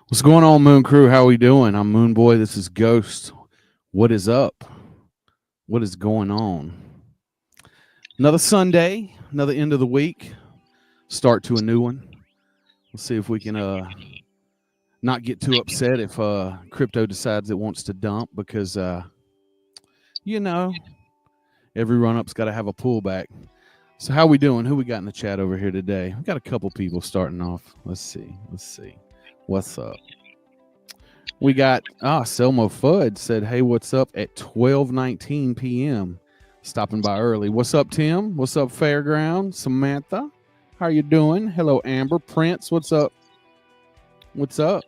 What's going on, Moon Crew? How we doing? I'm Moon Boy. This is Ghost. What is up? What is going on? Another Sunday, another end of the week. Start to a new one. Let's see if we can not get too upset if crypto decides it wants to dump because you know every run up's got to have a pullback. So how we doing? Who we got in the chat over here today? We got a couple people starting off. Let's see. What's up? We got Selmo Fudd said, "Hey, what's up?" at 12:19 p.m. Stopping by early. What's up, Tim? What's up, Fairground? Samantha, how you doing? Hello, Amber. Prince, what's up? What's up?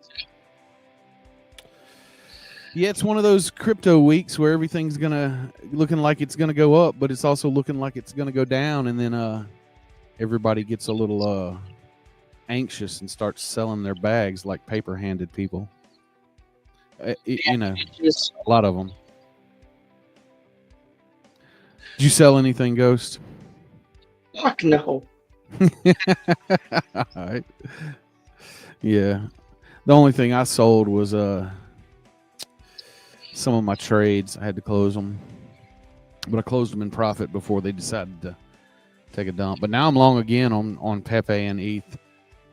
Yeah, it's one of those crypto weeks where everything's looking like it's gonna go up, but it's also looking like it's gonna go down, and then everybody gets a little anxious and starts selling their bags like paper-handed people. You know, a lot of them. Did you sell anything, Ghost? Fuck no. All right. Yeah. The only thing I sold was some of my trades. I had to close them, but I closed them in profit before they decided to take a dump. But now I'm long again on Pepe and ETH.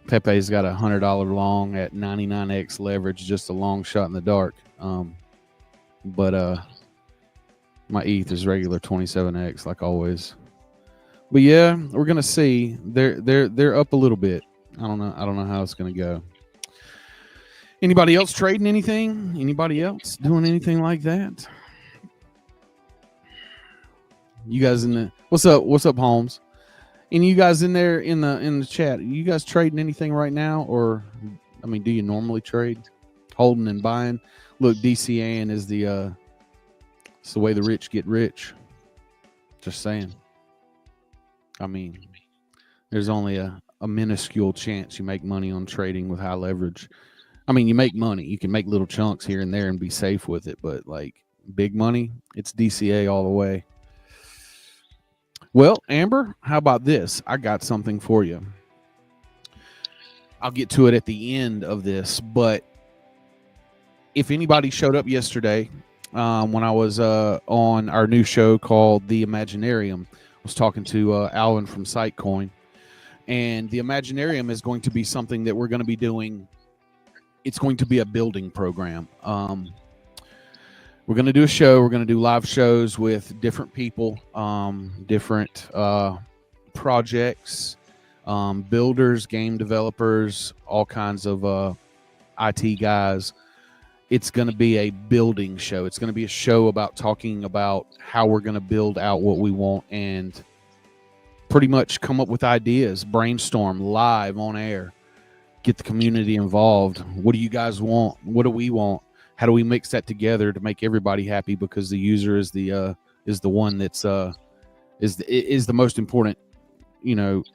Pepe's got $100 long at 99x leverage, just a long shot in the dark. But my ETH is regular 27x like always. But yeah, we're gonna see. They're up a little bit. I don't know how it's gonna go. Anybody else trading anything? Anybody else doing anything like that? You guys in the what's up, Holmes? Any of you guys in there in the chat? Are you guys trading anything right now, or I mean, do you normally trade, holding and buying? Look, DCAing is it's the way the rich get rich. Just saying. I mean, there's only a minuscule chance you make money on trading with high leverage. I mean, you make money. You can make little chunks here and there and be safe with it, but like big money, it's DCA all the way. Well, Amber, how about this? I got something for you. I'll get to it at the end of this, but if anybody showed up yesterday when I was on our new show called The Imaginarium, I was talking to Alvin from Sitecoin, and The Imaginarium is going to be something that we're going to be doing. It's going to be a building program. We're going to do a show. We're going to do live shows with different people, different projects, builders, game developers, all kinds of IT guys. It's going to be a building show. It's going to be a show about talking about how we're going to build out what we want and pretty much come up with ideas, brainstorm live on air, get the community involved. What do you guys want? What do we want? How do we mix that together to make everybody happy? Because the user is the one that's is the most important,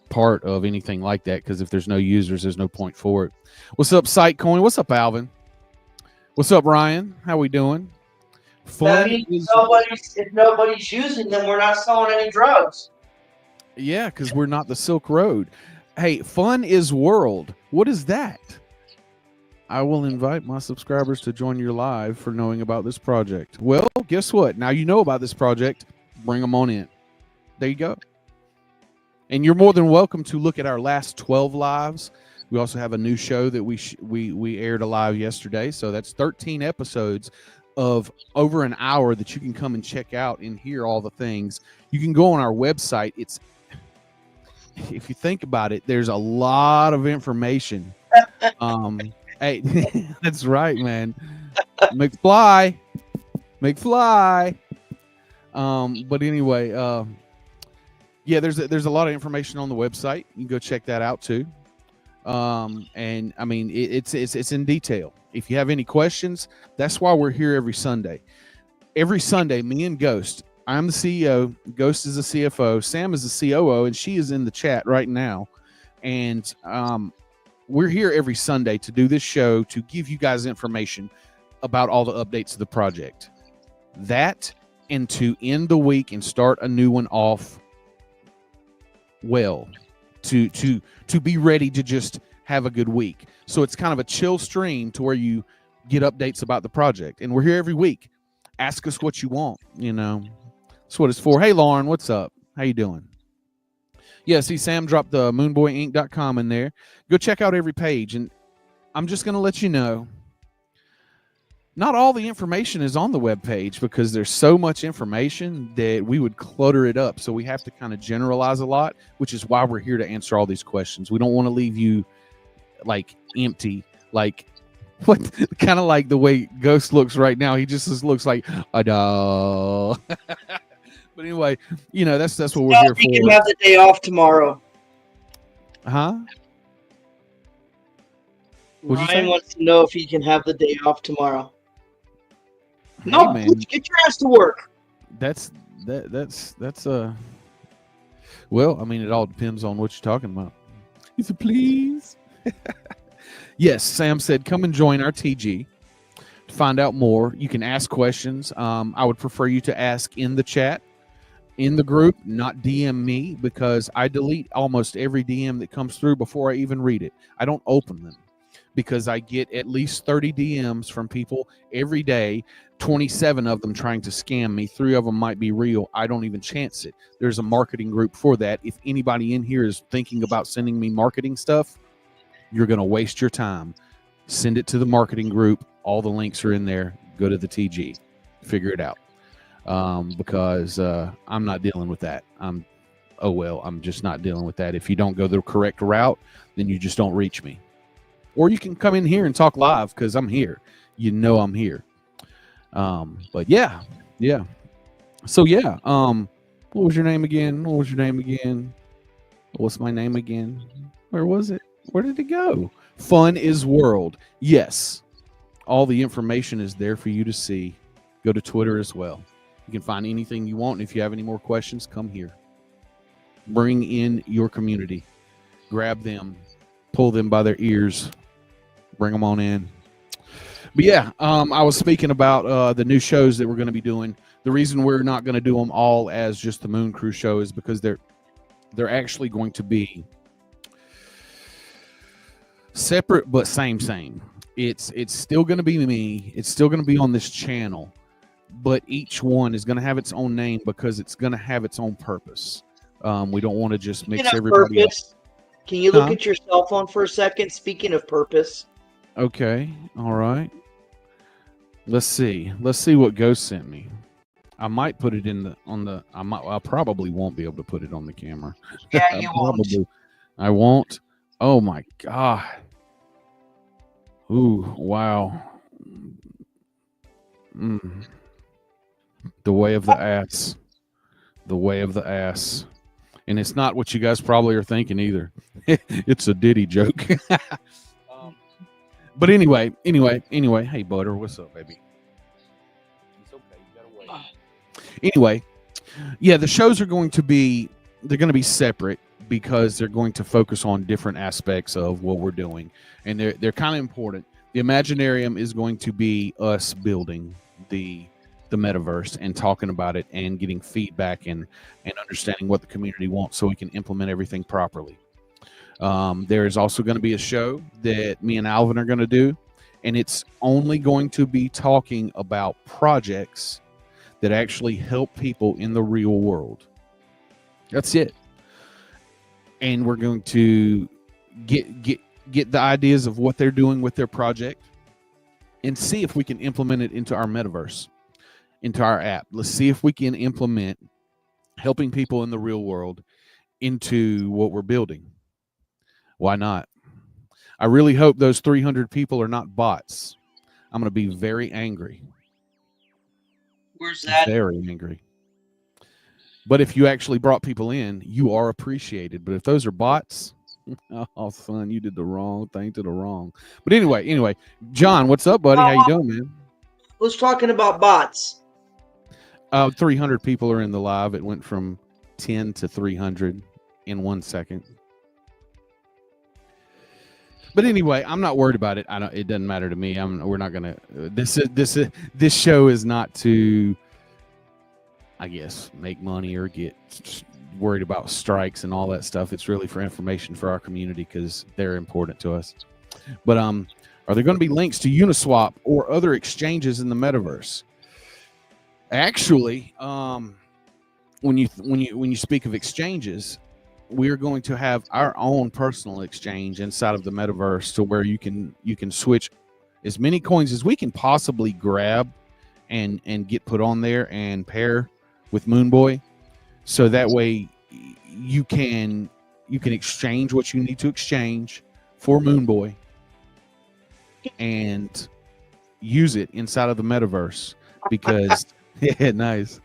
part of anything like that. Because if there's no users, there's no point for it. What's up, Sitecoin? What's up, Alvin? What's up, Ryan? How we doing? If nobody's using them, we're not selling any drugs. Yeah, because we're not the Silk Road. Hey, fun is world. What is that? I will invite my subscribers to join your live for knowing about this project. Well, guess what? Now you know about this project. Bring them on in. There you go. And you're more than welcome to look at our last 12 lives. We also have a new show that we aired a live yesterday. So that's 13 episodes of over an hour that you can come and check out and hear all the things. You can go on our website. If you think about it, there's a lot of information. Hey, that's right, man. McFly. But anyway, yeah, there's a lot of information on the website. You can go check that out too. And I mean, it's in detail. If you have any questions, that's why we're here every Sunday. Every Sunday, me and Ghost. I'm the CEO. Ghost is the CFO. Sam is the COO, and she is in the chat right now. And we're here every Sunday to do this show to give you guys information about all the updates of the project. That, and to end the week and start a new one off well, to be ready to just have a good week. So it's kind of a chill stream to where you get updates about the project. And we're here every week. Ask us what you want, you know. That's what it's for. Hey, Lauren, what's up? How you doing? Yeah, see, Sam dropped the moonboiandthemooncrew.com in there. Go check out every page. And I'm just going to let you know, not all the information is on the webpage because there's so much information that we would clutter it up. So we have to kind of generalize a lot, which is why we're here to answer all these questions. We don't want to leave you like empty, like what kind of like the way Ghost looks right now. He just looks like a dog. But anyway, you know, that's what we're here for. You can have the day off tomorrow. Huh? Ryan wants to know if he can have the day off tomorrow. Hey, no, man. Get your ass to work. That's well, I mean, it all depends on what you're talking about. He said, please. Yes, Sam said, come and join our TG to find out more. You can ask questions. I would prefer you to ask in the chat, in the group, not DM me, because I delete almost every DM that comes through before I even read it. I don't open them because I get at least 30 DMs from people every day, 27 of them trying to scam me. 3 of them might be real. I don't even chance it. There's a marketing group for that. If anybody in here is thinking about sending me marketing stuff, you're going to waste your time. Send it to the marketing group. All the links are in there. Go to the TG. Figure it out. Because I'm not dealing with that. I'm just not dealing with that. If you don't go the correct route, then you just don't reach me. Or you can come in here and talk live because I'm here. You know I'm here. But yeah. So yeah. What was your name again? What's my name again? Where was it? Where did it go? Fun is World. Yes. All the information is there for you to see. Go to Twitter as well. You can find anything you want. And if you have any more questions, come here. Bring in your community. Grab them. Pull them by their ears. Bring them on in. But yeah, I was speaking about the new shows that we're going to be doing. The reason we're not going to do them all as just the Moon Crew show is because they're actually going to be separate but same. It's still going to be me. It's still going to be on this channel, but each one is going to have its own name because it's going to have its own purpose. We don't want to just mix everybody up. Can you look at your cell phone for a second? Speaking of purpose. Okay. All right. Let's see what Ghost sent me. I might put it I probably won't be able to put it on the camera. Yeah, you won't. I won't. Oh my God. Ooh, wow. The way of the ass. The way of the ass. And it's not what you guys probably are thinking either. It's a Diddy joke. But anyway. Hey, Butter, what's up, baby? It's okay. You gotta wait. Anyway, yeah, the shows are going to be separate because they're going to focus on different aspects of what we're doing, and they're kind of important. The Imaginarium is going to be us building the metaverse and talking about it and getting feedback and understanding what the community wants so we can implement everything properly. There is also going to be a show that me and Alvin are going to do, and it's only going to be talking about projects that actually help people in the real world. That's it. And we're going to get the ideas of what they're doing with their project and see if we can implement it into our metaverse, into our app. Let's see if we can implement helping people in the real world into what we're building. Why not? I really hope those 300 people are not bots. I'm going to be very angry. Where's that? Very angry. But if you actually brought people in, you are appreciated. But if those are bots, oh, son, you did the wrong thing to the wrong. But anyway, John, what's up, buddy? How you doing, man? Who's talking about bots? 300 people are in the live. It went from 10 to 300 in 1 second. But anyway, I'm not worried about it. It doesn't matter to me. We're not gonna. This show is not to, I guess, make money or get worried about strikes and all that stuff. It's really for information for our community because they're important to us. But are there going to be links to Uniswap or other exchanges in the metaverse? Actually, when you speak of exchanges, we're going to have our own personal exchange inside of the metaverse, to where you can switch as many coins as we can possibly grab and get put on there and pair with Moonboy, so that way you can exchange what you need to exchange for Moonboy and use it inside of the metaverse. Because yeah, nice.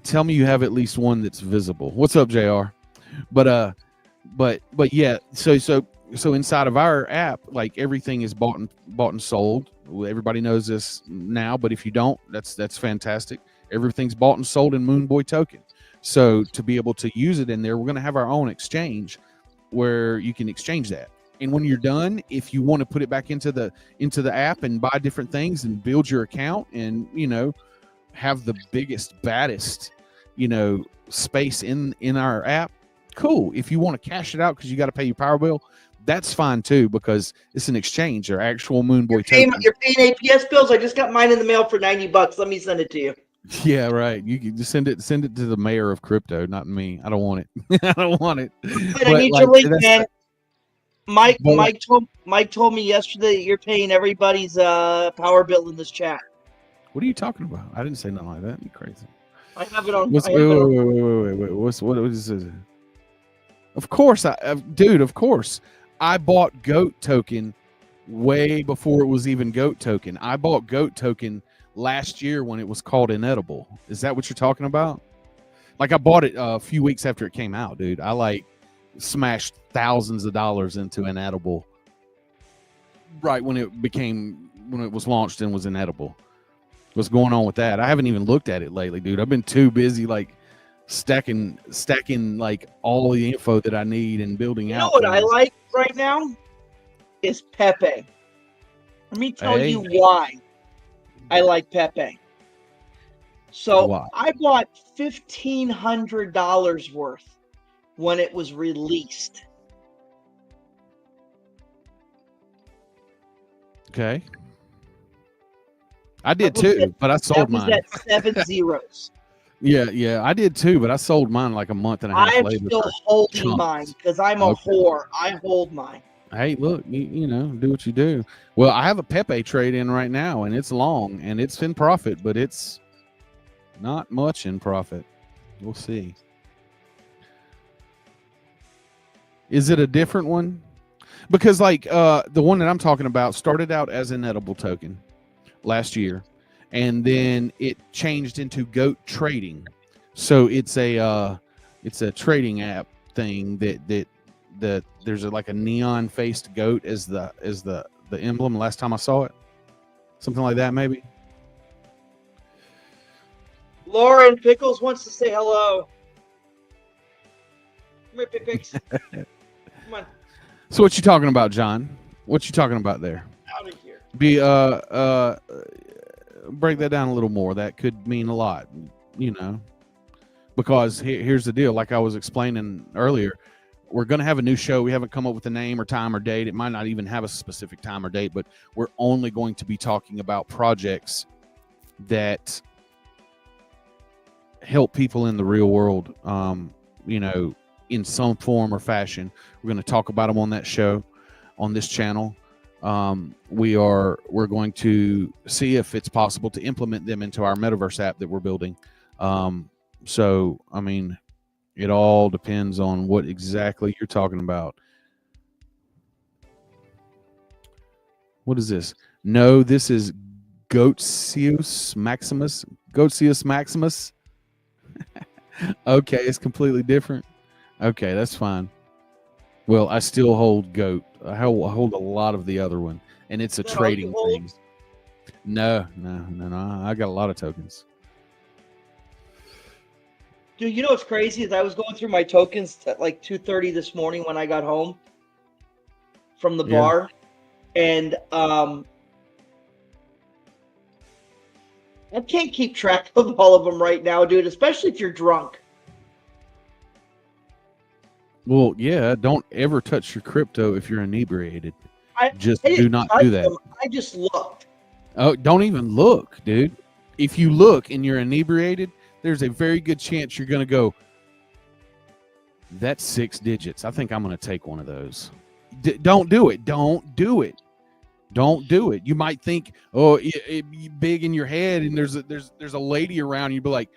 Tell me you have at least one that's visible. What's up, JR? But yeah, so inside of our app, like, everything is bought and sold. Everybody knows this now, but if you don't, that's fantastic. Everything's bought and sold in Moonboy token. So to be able to use it in there, we're going to have our own exchange where you can exchange that. And when you're done, if you want to put it back into the app and buy different things and build your account and, have the biggest, baddest, space in our app, cool. If you want to cash it out because you got to pay your power bill, that's fine too, because it's an exchange. They're actual Moonboy tokens. You're paying APS bills? I just got mine in the mail for $90. Let me send it to you. Yeah, right. You can just send it to the mayor of crypto, not me. I don't want it. I don't want it. But I need your link, man. Mike told me yesterday that you're paying everybody's power bill in this chat. What are you talking about? I didn't say nothing like that. You're crazy. I have it on. Wait. What is this? Of course, dude. Of course, I bought GOAT token way before it was even GOAT token. I bought GOAT token last year when it was called Inedible. Is that what you're talking about? Like, I bought it a few weeks after it came out, dude. I smashed thousands of dollars into Inedible right when it was launched and was Inedible. What's going on with that? I haven't even looked at it lately, dude. I've been too busy stacking all the info that I need and building out. You know what I like right now is Pepe. Let me tell you why I like Pepe. So I bought $1,500 worth when it was released. Okay. I did too, but I sold mine. That was at 7 zeros. Yeah, I did too, but I sold mine like a month and a half later. I'm still holding mine because I'm a whore. I hold mine. Hey, look, you do what you do. Well, I have a Pepe trade in right now, and it's long, and it's in profit, but it's not much in profit. We'll see. Is it a different one? Because the one that I'm talking about started out as an edible token last year, and then it changed into GOAT trading. So it's a trading app thing that there's a neon faced goat as the emblem. Last time I saw it, something like that, maybe. Lauren Pickles wants to say hello. Come here, Pickles. Come on. So what you talking about, John? What you talking about there? Out of here. Break that down a little more. That could mean a lot, because here's the deal. Like I was explaining earlier, we're going to have a new show. We haven't come up with a name or time or date. It might not even have a specific time or date, but we're only going to be talking about projects that help people in the real world, in some form or fashion. We're going to talk about them on that show, on this channel. We're going to see if it's possible to implement them into our metaverse app that we're building. So, I mean, it all depends on what exactly you're talking about. What is this? No, this is Goatseus Maximus. Goatseus Maximus. Okay, it's completely different. Okay, that's fine. Well, I still hold GOAT. I hold a lot of the other one, and it's a trading thing. No. I got a lot of tokens. Dude, you know what's crazy is I was going through my tokens at 2:30 this morning when I got home from the bar, and I can't keep track of all of them right now, dude, especially if you're drunk. Well, yeah, don't ever touch your crypto if you're inebriated. Just I do didn't not touch do that. them. I just looked. Oh, don't even look, dude. If you look and you're inebriated, there's a very good chance you're going to go, that's 6 digits. I think I'm going to take one of those. Don't do it. Don't do it. Don't do it. You might think, oh, it big in your head, and there's a lady around. You'd be like,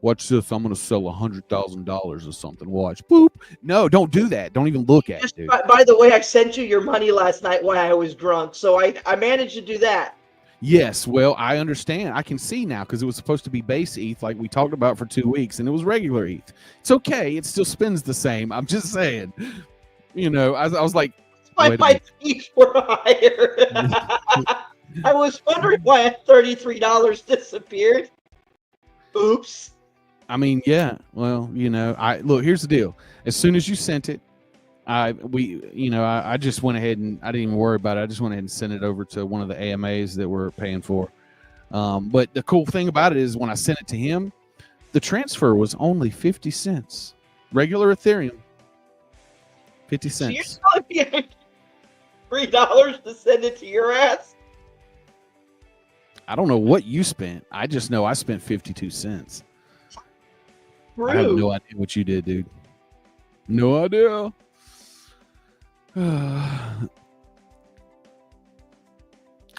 watch this. I'm going to sell $100,000 or something. Watch. Boop. No, don't do that. Don't even look at it, dude. By the way, I sent you your money last night while I was drunk, so I managed to do that. Yes, well, I understand. I can see now because it was supposed to be base ETH like we talked about for 2 weeks, and it was regular ETH. It's okay. It still spins the same. I'm just saying. You know, I was like, my fees were higher. I was wondering why $33 disappeared. Oops. I mean, yeah. Well, you know, look, here's the deal. As soon as you sent it, I just went ahead and I didn't even worry about it. I just went ahead and sent it over to one of the AMAs that we're paying for. But the cool thing about it is when I sent it to him, the transfer was only 50 cents. Regular Ethereum, 50 cents. So you're telling me $3 to send it to your ass? I don't know what you spent. I just know I spent 52 cents. Rude. I have no idea what you did, dude. No idea.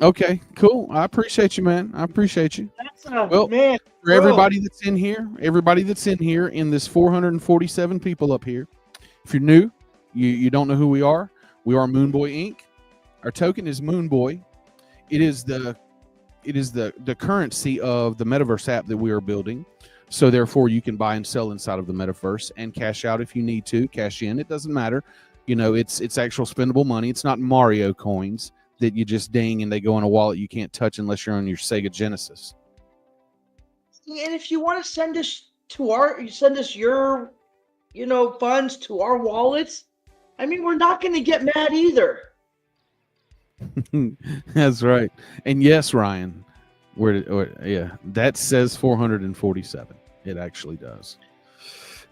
Okay, cool. I appreciate you, man. I appreciate you. Well, man, for everybody that's in here, in this 447 people up here, if you're new, you don't know who we are Moonboy Inc. Our token is Moonboy. It is the currency of the metaverse app that we are building. So therefore you can buy and sell inside of the metaverse and cash out if you need to, cash in. It doesn't matter. You know, it's actual spendable money. It's not Mario coins that you just ding and they go in a wallet you can't touch unless you're on your Sega Genesis. And if you want to send us your, funds to our wallets, I mean, we're not going to get mad either. That's right. And yes, Ryan, that says 447. It actually does.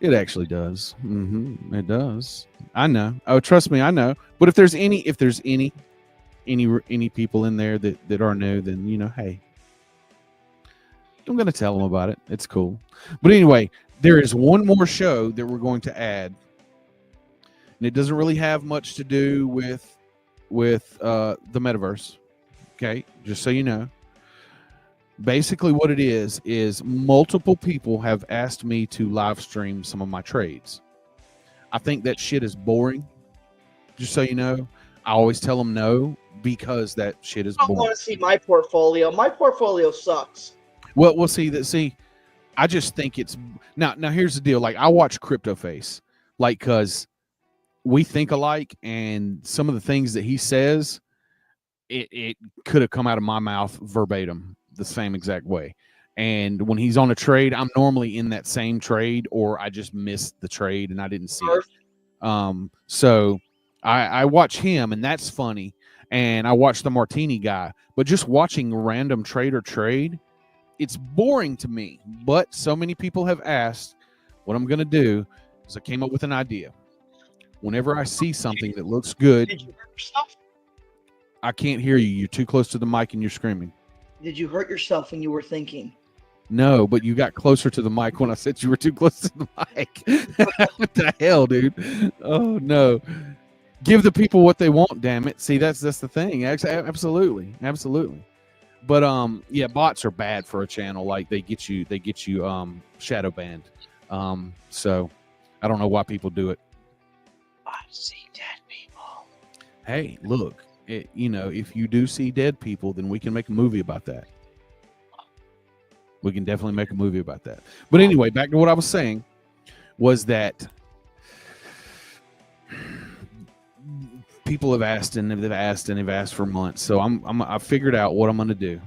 It actually does. It does. I know. Oh, trust me, I know. But if there's any people in there that are new, then hey, I'm gonna tell them about it. It's cool. But anyway, there is one more show that we're going to add, and it doesn't really have much to do with the metaverse. Okay, just so you know. Basically what it is multiple people have asked me to live stream some of my trades. I think that shit is boring. Just so you know, I always tell them no because that shit is boring. I don't want to see my portfolio. My portfolio sucks. Well, we'll see. I just think it's now here's the deal. Like, I watch CryptoFace, like, cause we think alike, and some of the things that he says, it could have come out of my mouth verbatim the same exact way. And when he's on a trade, I'm normally in that same trade, or I just missed the trade and I didn't see it. So I watch him, and that's funny. And I watch the Martini guy, but just watching random trader trade, it's boring to me. But so many people have asked, what I'm going to do is I came up with an idea. Whenever I see something that looks good, did you hurt yourself? I can't hear you. You're too close to the mic and you're screaming. Did you hurt yourself when you were thinking? No, but you got closer to the mic when I said you were too close to the mic. What the hell, dude? Oh, no. Give the people what they want, damn it. See, that's the thing. Absolutely. But yeah, bots are bad for a channel. Like, they get you shadow banned. So I don't know why people do it. I see dead people. Hey, look. If you do see dead people, then we can make a movie about that. We can definitely make a movie about that. But anyway, back to what I was saying was that people have asked and they've asked for months. So I figured out what I'm going to do.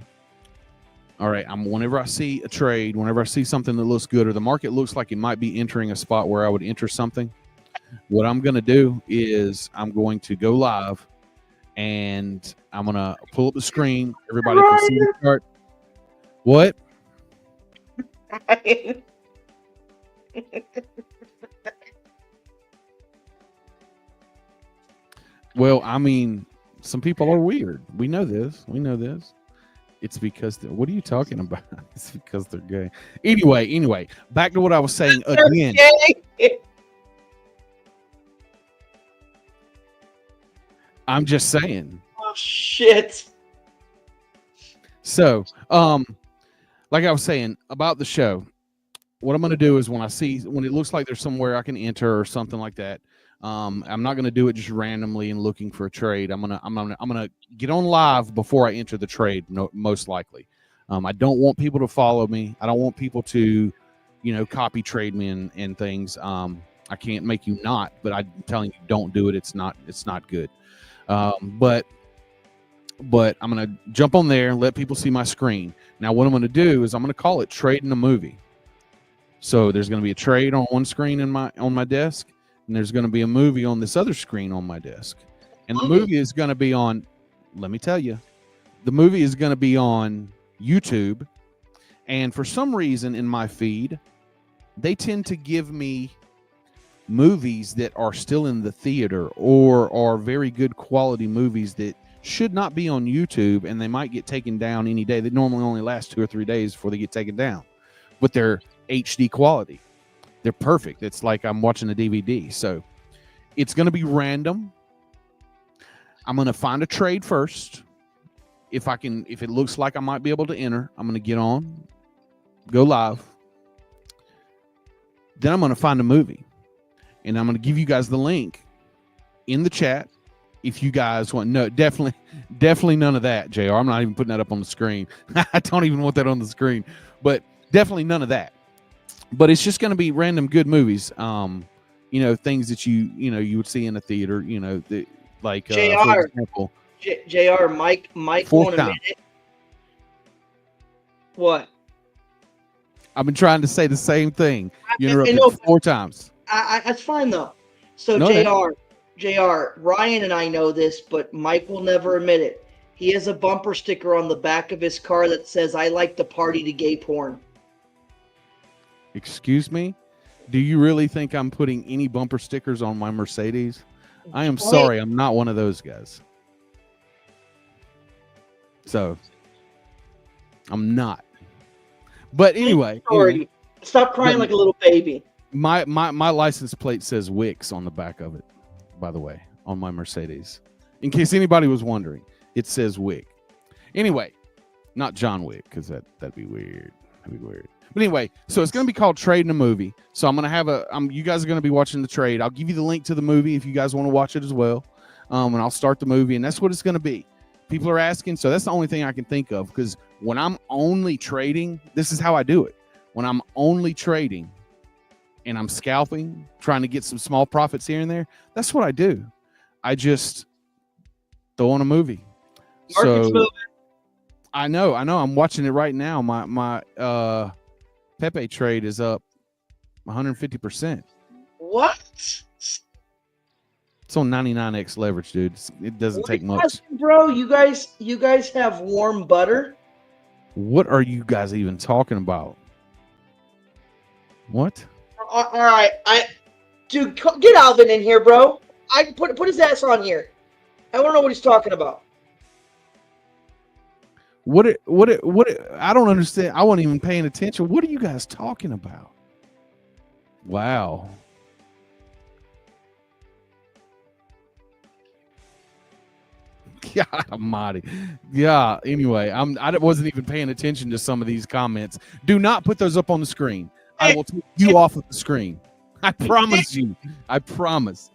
All right. Whenever I see a trade, whenever I see something that looks good, or the market looks like it might be entering a spot where I would enter something, what I'm going to do is I'm going to go live. And I'm going to pull up the screen. Everybody can see the chart. What? Well, I mean, some people are weird. We know this. We know this. It's because what are you talking about? It's because they're gay. Anyway, back to what I was saying again. I'm just saying. Oh shit. So, like I was saying about the show, what I'm going to do is when it looks like there's somewhere I can enter or something like that, I'm not going to do it just randomly and looking for a trade. I'm gonna get on live before I enter the trade. Most likely, I don't want people to follow me. I don't want people to, copy trade me and things. I can't make you not, but I'm telling you, don't do it. It's not good. But I'm going to jump on there and let people see my screen. Now, what I'm going to do is I'm going to call it Trading a Movie. So there's going to be a trade on one screen on my desk, and there's going to be a movie on this other screen on my desk. And the movie is going to be on, let me tell you, the movie is going to be on YouTube. And for some reason in my feed, they tend to give me movies that are still in the theater or are very good quality movies that should not be on YouTube, and they might get taken down any day. They normally only last 2 or 3 days before they get taken down, but they're HD quality. They're perfect. It's like I'm watching a DVD. So it's going to be random. I'm going to find a trade first. If it looks like I might be able to enter, I'm going to get on, go live. Then I'm going to find a movie, and I'm going to give you guys the link in the chat. If you guys want, no, definitely none of that, JR. I'm not even putting that up on the screen. I don't even want that on the screen, but definitely none of that. But it's just going to be random good movies. Things that you would see in a theater, like JR. For example, JR, Mike won't admit it. What? I've been trying to say the same thing. You interrupted 4 times. That's fine though. So No, JR, Ryan and I know this, but Mike will never admit it. He has a bumper sticker on the back of his car that says, "I like to party to gay porn." Excuse me? Do you really think I'm putting any bumper stickers on my Mercedes? I am sorry. I'm not one of those guys. So, I'm not. But anyway. Stop crying like a little baby. My license plate says Wix on the back of it, by the way, on my Mercedes. In case anybody was wondering, it says Wick. Anyway, not John Wick, because that'd be weird. That'd be weird. But anyway, so it's going to be called Trading a Movie. So I'm going to have you guys are going to be watching the trade. I'll give you the link to the movie if you guys want to watch it as well. And I'll start the movie, and that's what it's going to be. People are asking, so that's the only thing I can think of, because when I'm only trading, this is how I do it. When I'm only trading and I'm scalping, trying to get some small profits here and there, that's what I do. I just throw on a movie. Market's moving. I know. I'm watching it right now. My Pepe trade is up 150%. What? It's on 99x leverage, dude. It doesn't take much. Bro, you guys have warm butter? What are you guys even talking about? What? All right, dude, get Alvin in here, bro. I put his ass on here. I don't know what he's talking about. What? I don't understand. I wasn't even paying attention. What are you guys talking about? Wow. God almighty. Yeah, anyway, I wasn't even paying attention to some of these comments. Do not put those up on the screen. I will take you off of the screen. I promise you. I promise.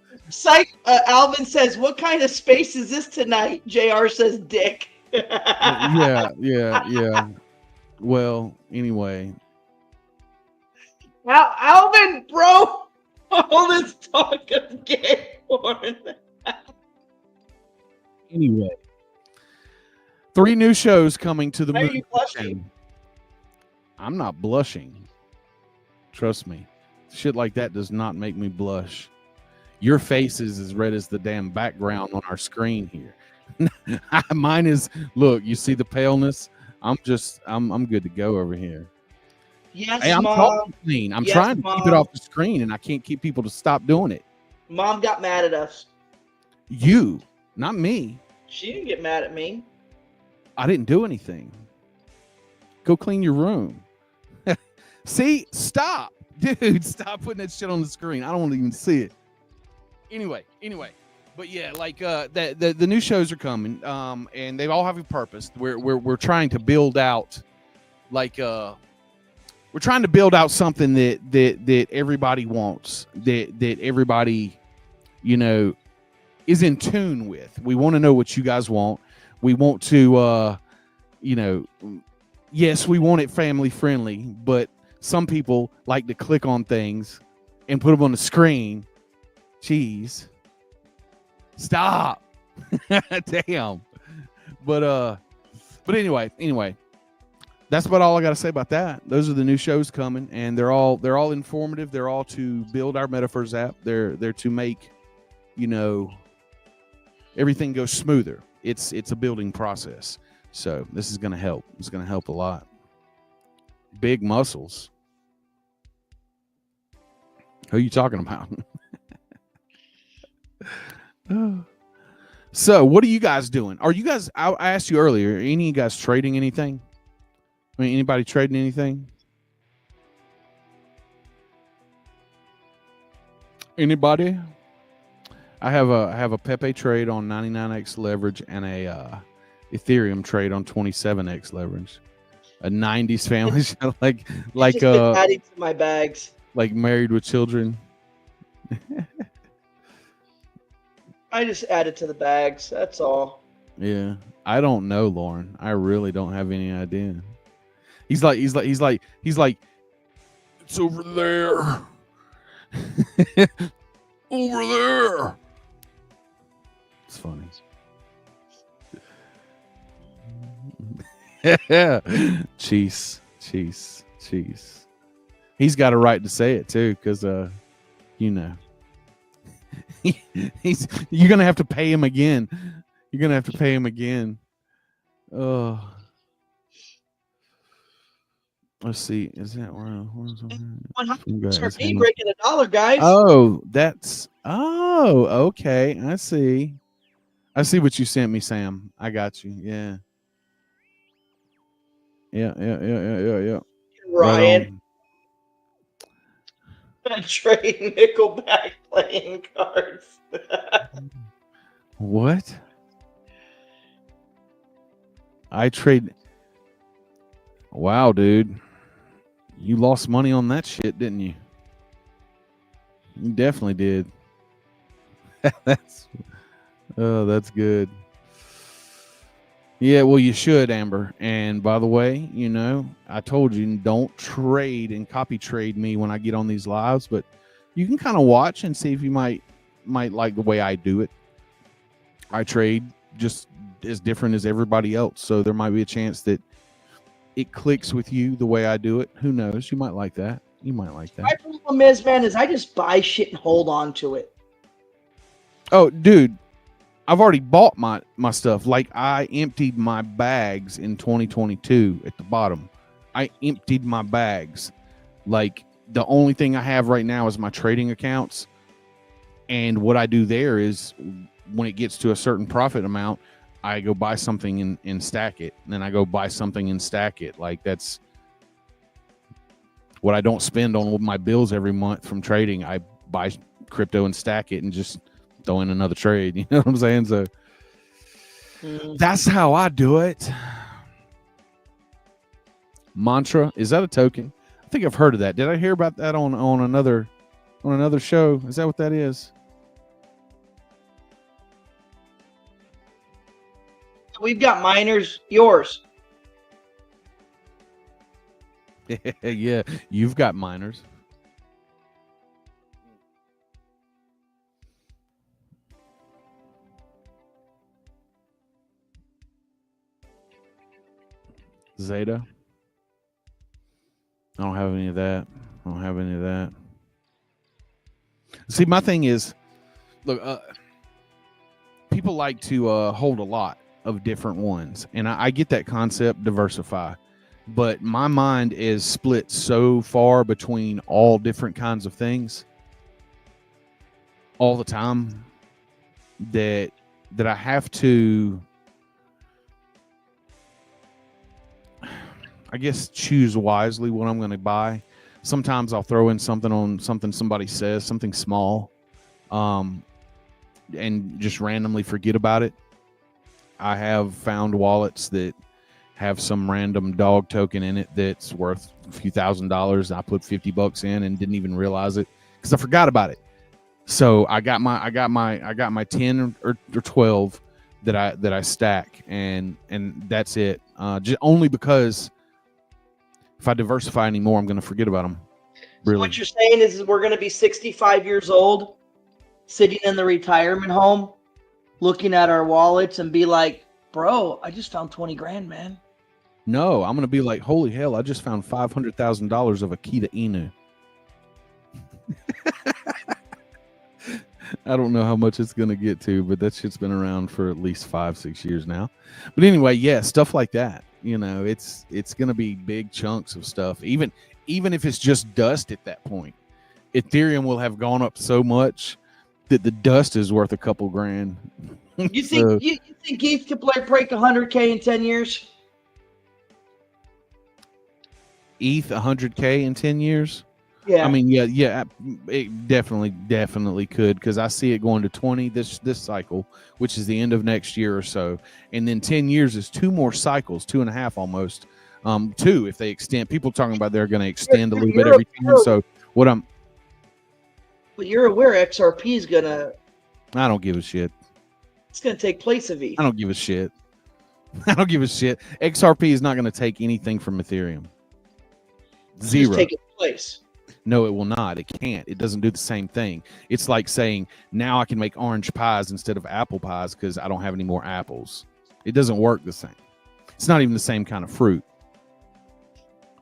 Alvin says, "What kind of space is this tonight?" JR says, "Dick." Yeah. Well, anyway. Alvin, bro, all this talk of gay porn. Anyway, 3 new shows coming to the Why are movie you blushing? I'm not blushing. Trust me. Shit like that does not make me blush. Your face is as red as the damn background on our screen here. Mine is, look, you see the paleness? I'm good to go over here. Yes, Hey, I'm Mom. talking clean. I'm Yes, trying to keep it Mom. off the screen, and I can't keep people to stop doing it. Mom got mad at us. You, not me. She didn't get mad at me. I didn't do anything. Go clean your room. See, stop, dude. Stop putting that shit on the screen. I don't want to even see it. Anyway, but yeah, like the new shows are coming, and they all have a purpose. We're trying to build out, like we're trying to build out something that everybody wants, that everybody, you know, is in tune with. We want to know what you guys want. We want to, you know, yes, we want it family friendly, but some people like to click on things and put them on the screen. Jeez. Stop. Damn. But anyway, that's about all I got to say about that. Those are the new shows coming, and they're all informative. They're all to build our Metaphors app. They're to make, you know, everything go smoother. It's a building process. So this is going to help. It's going to help a lot. Big muscles. Who are you talking about? So what are you guys doing? Are you guys, I asked you earlier, are any of you guys trading anything? I mean, anybody trading anything? Anybody? I have a Pepe trade on 99x leverage and a Ethereum trade on 27x leverage. A 90s family show, like adding to my bags. Like Married with Children. I just added to the bags. That's all. Yeah, I don't know, Lauren. I really don't have any idea. He's like, it's over there. Over there. It's funny. Cheese. He's got a right to say it too, because you know, you're gonna have to pay him again. Oh, let's see. Is that where? 100% me breaking $1, guys. Oh, okay. I see what you sent me, Sam. I got you. Yeah. Ryan. Right. Trade Nickelback playing cards. What? I trade. Wow, dude. You lost money on that shit, didn't you? You definitely did. That's good. Yeah, well, you should, Amber. And by the way, you know, I told you, don't trade and copy trade me when I get on these lives, but you can kind of watch and see if you might like the way I do it. I trade just as different as everybody else, so there might be a chance that it clicks with you the way I do it. Who knows? You might like that. My problem is, man, is I just buy shit and hold on to it. Oh, dude. I've already bought my stuff. Like, I emptied my bags in 2022 at the bottom. I emptied my bags. Like, the only thing I have right now is my trading accounts. And what I do there is when it gets to a certain profit amount, I go buy something and stack it. And then I go buy something and stack it. Like, that's what I don't spend on my bills every month from trading. I buy crypto and stack it and just throw in another trade. You know what I'm saying? So that's how I do it. Mantra, is that a token? I think I've heard of that. Did I hear about that on another show? Is that what that is? We've got miners. Yours. Yeah, you've got miners. Zeta. I don't have any of that. See, my thing is, look, people like to hold a lot of different ones, and I get that concept, diversify. but my mind is split so far between all different kinds of things all the time that I have to, I guess, choose wisely what I'm going to buy. Sometimes I'll throw in something on something somebody says, something small, and just randomly forget about it. I have found wallets that have some random dog token in it that's worth a few $1,000s. I put $50 in and didn't even realize it because I forgot about it. So I got my 10 or 12 that I stack, and that's it. Just only because if I diversify anymore, I'm going to forget about them. Really. So what you're saying is we're going to be 65 years old, sitting in the retirement home, looking at our wallets and be like, bro, I just found 20 grand, man. No, I'm going to be like, holy hell, I just found $500,000 of Akita Inu. I don't know how much it's going to get to, but that shit's been around for at least 5-6 years now. But anyway, yeah, stuff like that. You know, it's going to be big chunks of stuff. Even if it's just dust at that point, Ethereum will have gone up so much that the dust is worth a couple grand. You think you think ETH could break 100K in 10 years? ETH 100K in 10 years? Yeah. I mean, yeah, it definitely could, because I see it going to 20 this cycle, which is the end of next year or so, and then 10 years is 2 more cycles, 2.5 almost, 2 if they extend. People talking about they're going to extend a little bit every 10. So what I'm. But you're aware XRP is gonna. I don't give a shit. It's gonna take place of ETH. I don't give a shit. I don't give a shit. XRP is not going to take anything from Ethereum. Zero. It's taking place. No, it will not. It can't. It doesn't do the same thing. It's like saying, now I can make orange pies instead of apple pies because I don't have any more apples. It doesn't work the same. It's not even the same kind of fruit.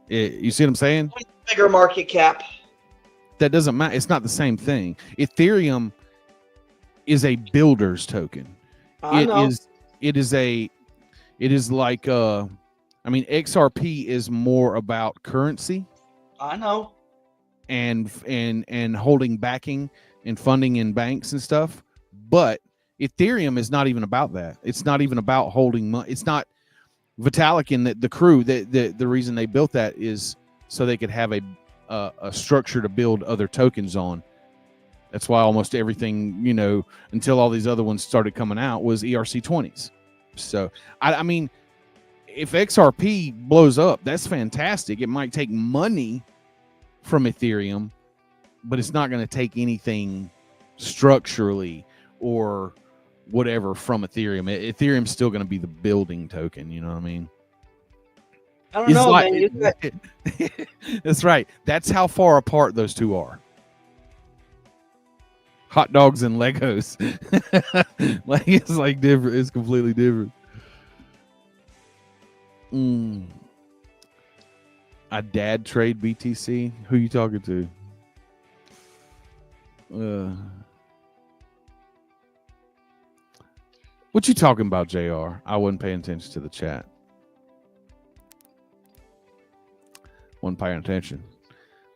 You see what I'm saying? Bigger market cap. That doesn't matter. It's not the same thing. Ethereum is a builder's token. I know. It is like I mean, XRP is more about currency. I know. And holding backing and funding in banks and stuff, but Ethereum is not even about that. It's not even about holding money. It's not. Vitalik and the crew, the reason they built that is so they could have a structure to build other tokens on. That's why almost everything, you know, until all these other ones started coming out, was ERC20s. So I mean, if XRP blows up, that's fantastic. It might take money from Ethereum, but it's not going to take anything structurally or whatever from Ethereum. Ethereum's still going to be the building token. You know what I mean? I don't know, man. That's right. That's how far apart those two are. Hot dogs and Legos. Like it's like different. It's completely different. A dad trade BTC? Who you talking to? What you talking about, JR? I wasn't paying attention to the chat. Wasn't paying attention.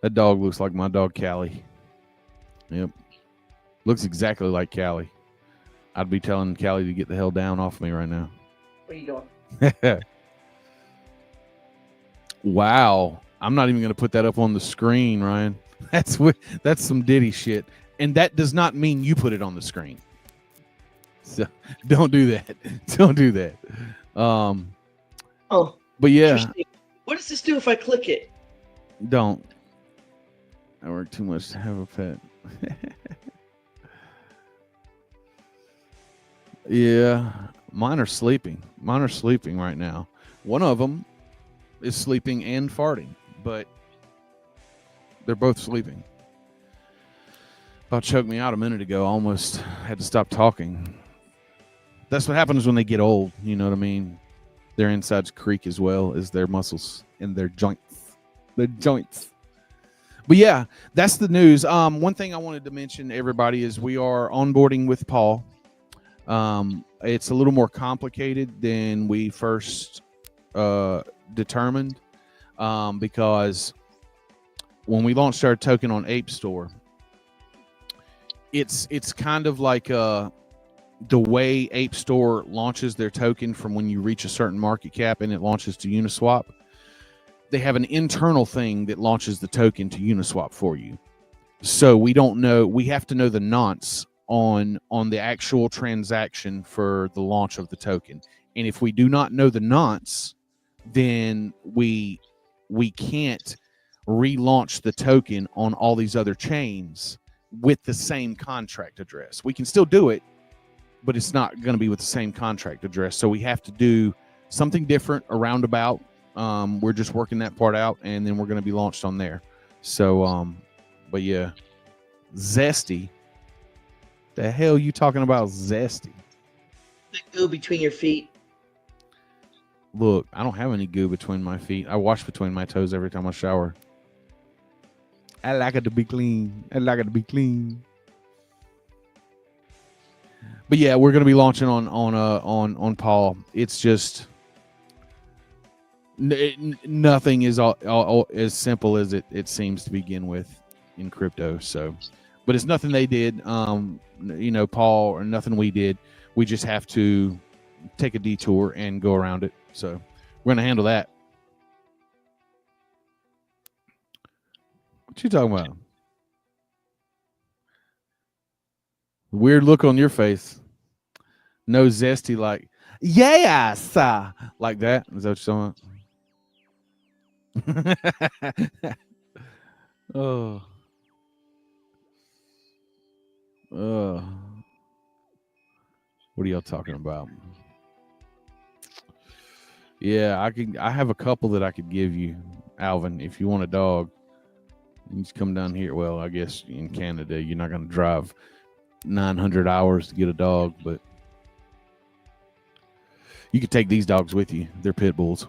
That dog looks like my dog, Callie. Yep. Looks exactly like Callie. I'd be telling Callie to get the hell down off me right now. What are you doing? Wow. I'm not even going to put that up on the screen, Ryan. That's some Diddy shit. And that does not mean you put it on the screen. So don't do that. Don't do that. But yeah. What does this do if I click it? Don't. I work too much to have a pet. Yeah. Mine are sleeping. Mine are sleeping right now. One of them is sleeping and farting, but they're both sleeping. About choked me out a minute ago. Almost had to stop talking. That's what happens when they get old. You know what I mean? Their insides creak as well as their muscles and their joints. Their joints. But yeah, that's the news. One thing I wanted to mention to everybody is we are onboarding with Paul. It's a little more complicated than we first determined. because when we launched our token on Ape Store, it's kind of like the way Ape Store launches their token from when you reach a certain market cap and it launches to Uniswap. They have an internal thing that launches the token to Uniswap for you. So we don't know. We have to know the nonce on the actual transaction for the launch of the token. And if we do not know the nonce, then we can't relaunch the token on all these other chains with the same contract address. We can still do it, but it's not going to be with the same contract address. So we have to do something different, a roundabout. We're just working that part out, and then we're going to be launched on there. So, but yeah, Zesty. The hell you talking about, Zesty? The goo between your feet. Look, I don't have any goo between my feet. I wash between my toes every time I shower. I like it to be clean. I like it to be clean. But yeah, we're gonna be launching on Paul. It's just nothing is all as simple as it seems to begin with in crypto. So, but it's nothing they did. Paul, or nothing we did. We just have to take a detour and go around it. So we're gonna handle that. What you talking about? Weird look on your face. No Zesty, like, yes, like that. Is that what you're talking about? Oh. What are y'all talking about? Yeah, I have a couple that I could give you, Alvin, if you want a dog. You just come down here. Well, I guess in Canada, you're not going to drive 900 hours to get a dog, but you could take these dogs with you. They're pit bulls.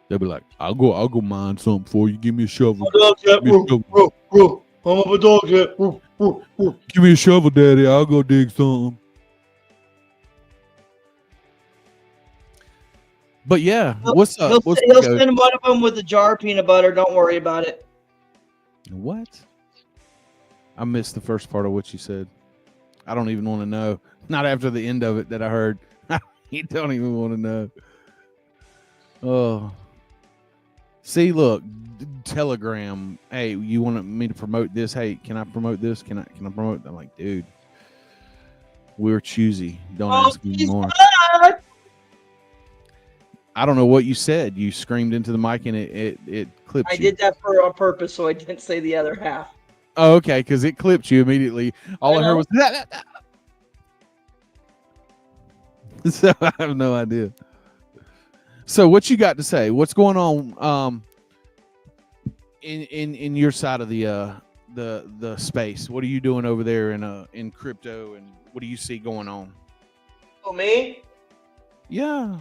They'll be like, I'll go mine something for you. Give me a shovel. Give me a shovel, Daddy. I'll go dig something. But yeah, what's up? He'll send one of them with a jar of peanut butter. Don't worry about it. What? I missed the first part of what you said. I don't even want to know. Not after the end of it that I heard. You don't even want to know. Oh. See, look, Telegram. Hey, you want me to promote this? Hey, can I promote this? Can I promote? I'm like, dude, we're choosy. Don't ask me more. I don't know what you said. You screamed into the mic and it clipped you. I did that on purpose, so I didn't say the other half. Oh, okay, because it clipped you immediately. All I heard was so I have no idea. So what you got to say? What's going on in your side of the space? What are you doing over there in crypto, and what do you see going on? Oh, me? Yeah.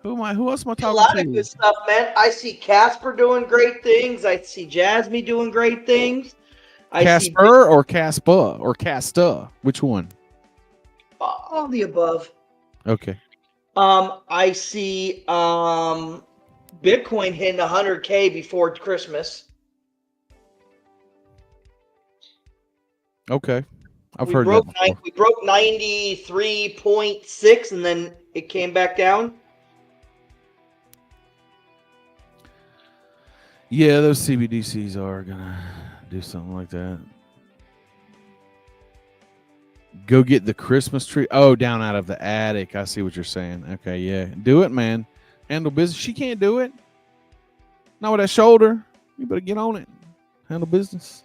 Who else am I talking to? A lot of good stuff, man. I see Casper doing great things. I see Jasmine doing great things. Casper or Caspa or Casta? Which one? All the above. Okay. I see Bitcoin hitting 100K before Christmas. Okay. I've heard that before. We broke 93.6 and then it came back down. Yeah, those CBDCs are gonna do something like that. Go get the Christmas tree. Oh, down out of the attic. I see what you're saying. Okay, yeah. Do it, man. Handle business. She can't do it. Not with that shoulder. You better get on it. Handle business.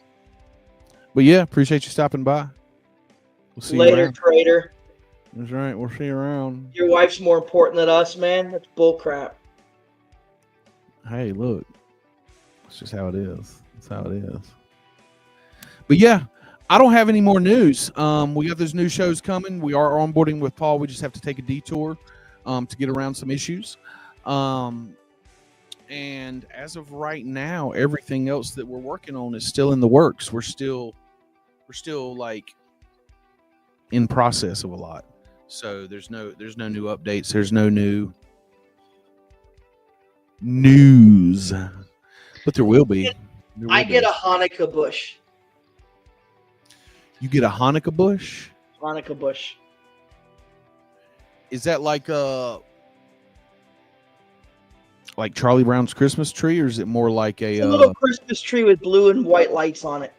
But yeah, appreciate you stopping by. We'll see you later, trader. That's right. We'll see you around. Your wife's more important than us, man. That's bullcrap. Hey, look. That's just how it is. That's how it is. But yeah, I don't have any more news. We got those new shows coming. We are onboarding with Paul. We just have to take a detour to get around some issues. And as of right now, everything else that we're working on is still in the works. We're still like in process of a lot. So there's no new updates. There's no new news. But there will be. I get a Hanukkah bush. You get a Hanukkah bush? Hanukkah bush. Is that like Charlie Brown's Christmas tree, or is it more like It's a little Christmas tree with blue and white lights on it?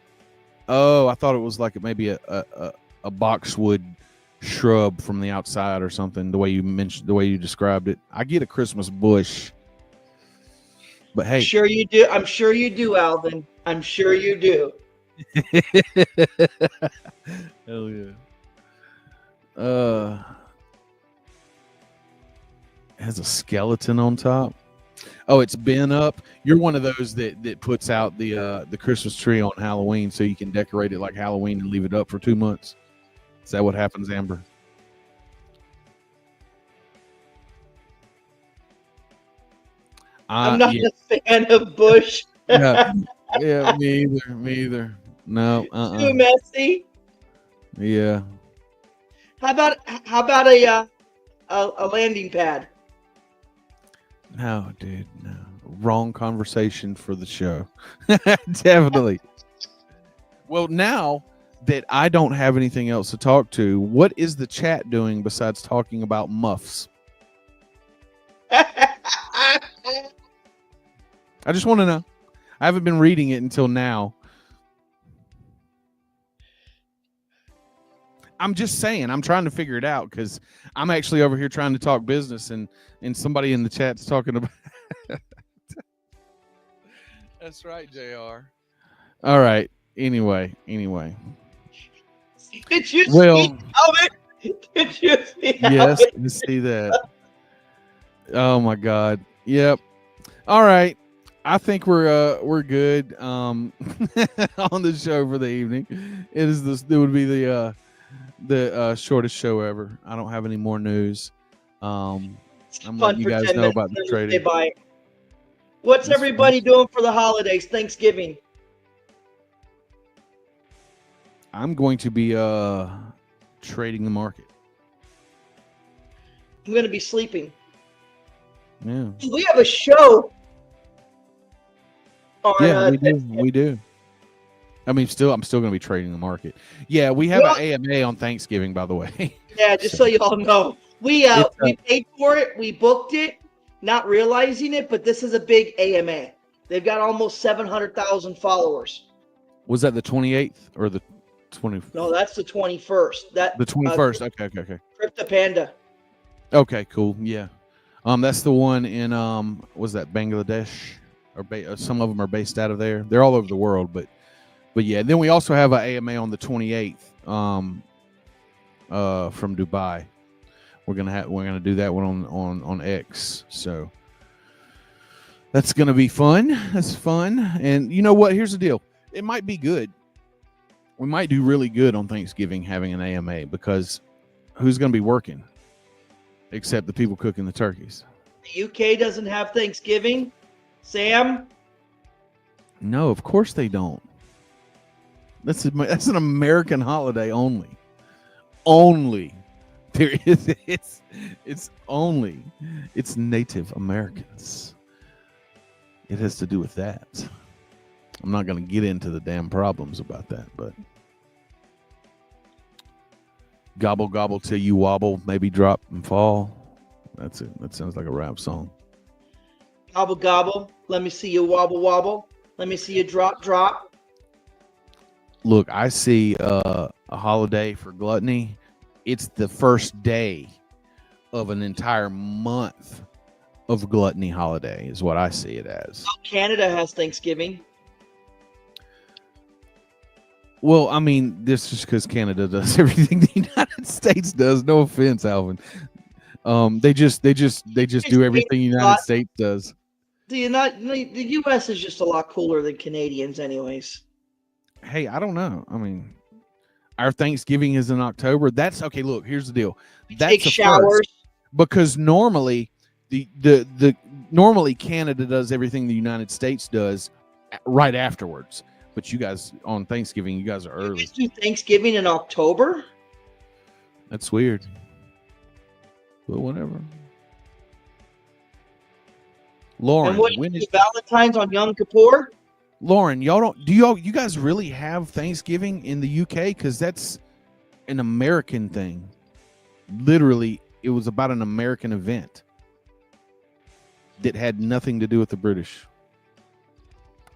Oh, I thought it was like maybe a boxwood shrub from the outside or something. The way you described it, I get a Christmas bush. But hey, sure you do. I'm sure you do, Alvin. I'm sure you do. Hell yeah. It has a skeleton on top. Oh, it's been up. You're one of those that puts out the Christmas tree on Halloween so you can decorate it like Halloween and leave it up for 2 months. Is that what happens, Amber? I'm not a fan of bush. Yeah, me either. No, Too messy. Yeah. How about a landing pad? No, dude, no. Wrong conversation for the show. Definitely. Well, now that I don't have anything else to talk to, what is the chat doing besides talking about muffs? I just want to know. I haven't been reading it until now. I'm just saying, I'm trying to figure it out because I'm actually over here trying to talk business and somebody in the chat's talking about. That's right, JR. All right. Anyway. Did you see Alvin? Did you see Yes, Alvin? I see that. Oh my God. Yep. All right. I think we're good on the show for the evening. It would be the shortest show ever. I don't have any more news. I'm letting you guys know about the trading. What's everybody doing for the holidays? Thanksgiving. I'm going to be trading the market. I'm going to be sleeping. Yeah. We have a show. We do. I mean, I'm still going to be trading the market. Yeah, we have an AMA on Thanksgiving, by the way. Yeah, just so you all know, we paid for it, we booked it, not realizing it, but this is a big AMA. They've got almost 700,000 followers. Was that the 28th or the 20th? No, that's the 21st. The 21st. Okay. Crypto Panda. Okay, cool. Yeah. That's the one in was that Bangladesh or some of them are based out of there. They're all over the world, but yeah. Then we also have an AMA on the 28th from Dubai. We're gonna do that one on X. So that's gonna be fun. That's fun. And you know what? Here's the deal. It might be good. We might do really good on Thanksgiving having an AMA because who's gonna be working except the people cooking the turkeys? The UK doesn't have Thanksgiving, Sam. No, of course they don't. That's an American holiday only. Only. There is it's Native Americans. It has to do with that. I'm not going to get into the damn problems about that, but gobble gobble till you wobble, maybe drop and fall. That's it. That sounds like a rap song. Gobble gobble. Let me see you wobble wobble. Let me see you drop drop. Look, I see a holiday for gluttony. It's the first day of an entire month of gluttony holiday is what I see it as. Oh, Canada has Thanksgiving. Well, I mean, this is because Canada does everything the United States does. No offense, Alvin. They just do everything the United States does. The U.S. is just a lot cooler than Canadians, anyways. Hey, I don't know. I mean, our Thanksgiving is in October. That's okay. Look, here's the deal. That's take showers because normally normally Canada does everything the United States does right afterwards. But you guys on Thanksgiving, you guys are early. You guys do Thanksgiving in October? That's weird. But whatever. Lauren, And what when is Valentine's on Yom Kippur? Lauren? You guys really have Thanksgiving in the UK? Because that's an American thing. Literally, it was about an American event that had nothing to do with the British.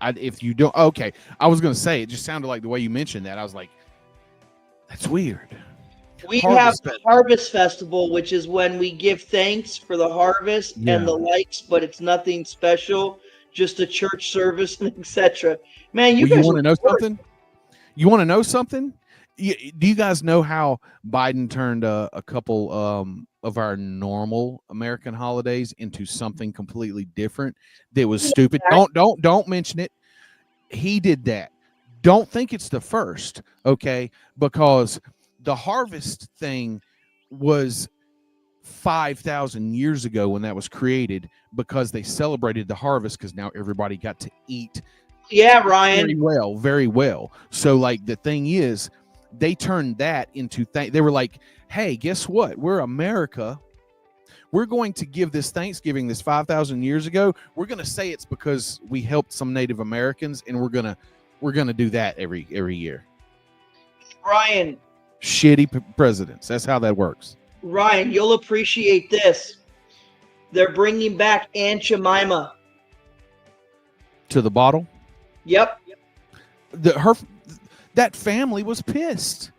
If you don't, okay, I was going to say, it just sounded like the way you mentioned that. I was like, that's weird. We have the Harvest Festival, which is when we give thanks for the harvest and the likes, but it's nothing special, just a church service and etc. Man, you want to know something? You want to know something? Do you guys know how Biden turned a couple of our normal American holidays into something completely different that was stupid? Don't mention it. He did that. Don't think it's the first, okay? Because the harvest thing was 5,000 years ago when that was created, because they celebrated the harvest because now everybody got to eat. Yeah, Ryan. Very well. So like the thing is, they turned that into they were like, hey, guess what? We're America. We're going to give this Thanksgiving, this 5,000 years ago. We're going to say it's because we helped some Native Americans, and we're gonna do that every year. Ryan, shitty presidents. That's how that works. Ryan, you'll appreciate this. They're bringing back Aunt Jemima to the bottle. Yep. That family was pissed.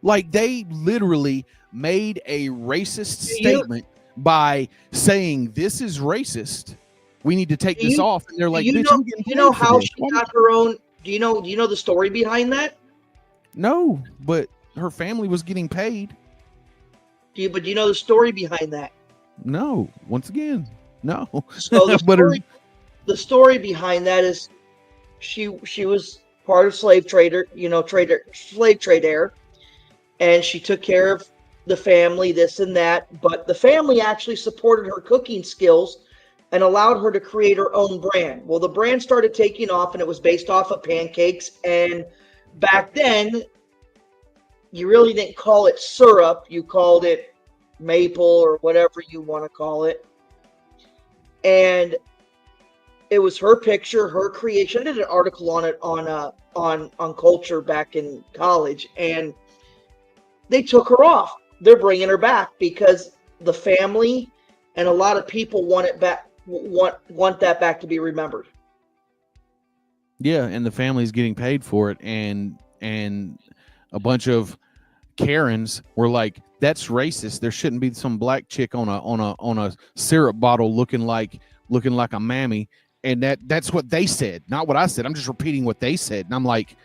Like they literally made a racist statement by saying this is racist. We need to take this off. And they're like, you know how she got her own? Do you know the story behind that? No, but her family was getting paid. Do you know the story behind that? No. Once again, no. So the story behind that is she was part of slave trade heir, and she took care of the family, this and that, but the family actually supported her cooking skills and allowed her to create her own brand. Well, the brand started taking off, and it was based off of pancakes, and back then you really didn't call it syrup, you called it maple or whatever you want to call it. And it was her picture, her creation. I did an article on it on Culture back in college, and they took her off. They're bringing her back because the family and a lot of people want it back, want that back to be remembered. Yeah, and the family's getting paid for it, and a bunch of Karens were like, "That's racist. There shouldn't be some black chick on a syrup bottle looking like a mammy." And that's what they said, not what I said. I'm just repeating what they said, and I'm like,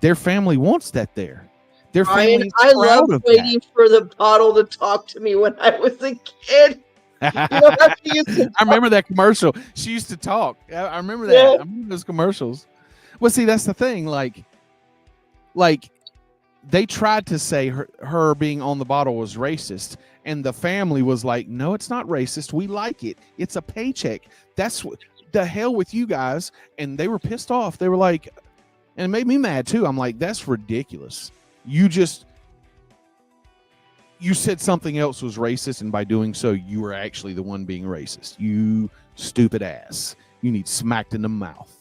their family wants that there. Their family. I loved waiting for the bottle to talk to me when I was a kid. I remember that commercial. She used to talk. I remember that. Yeah. I remember those commercials. Well, see, that's the thing. Like they tried to say her being on the bottle was racist, and the family was like, "No, it's not racist. We like it. It's a paycheck. That's what the hell with you guys." And they were pissed off. They were like, and it made me mad too. I'm like, that's ridiculous. You said something else was racist, and by doing so, you were actually the one being racist. You stupid ass. You need smacked in the mouth.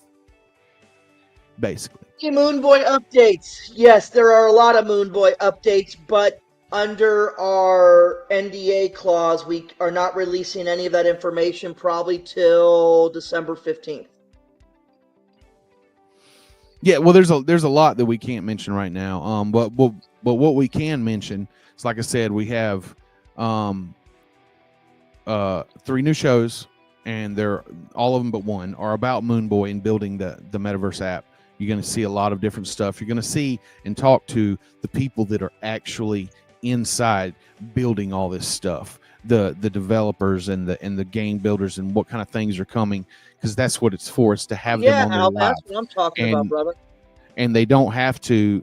Basically. Moon Boy updates. Yes, there are a lot of Moon Boy updates, but under our NDA clause, we are not releasing any of that information probably till December 15th. Yeah, well, there's a lot that we can't mention right now. But what we can mention is, like I said, we have 3 new shows, and they're all of them but one are about Moon Boy and building the metaverse app. You're going to see a lot of different stuff. You're going to see and talk to the people that are actually inside building all this stuff, the developers and the game builders, and what kind of things are coming, because that's what it's for. It's to have them on their live. That's what I'm talking about, brother. And they don't have to,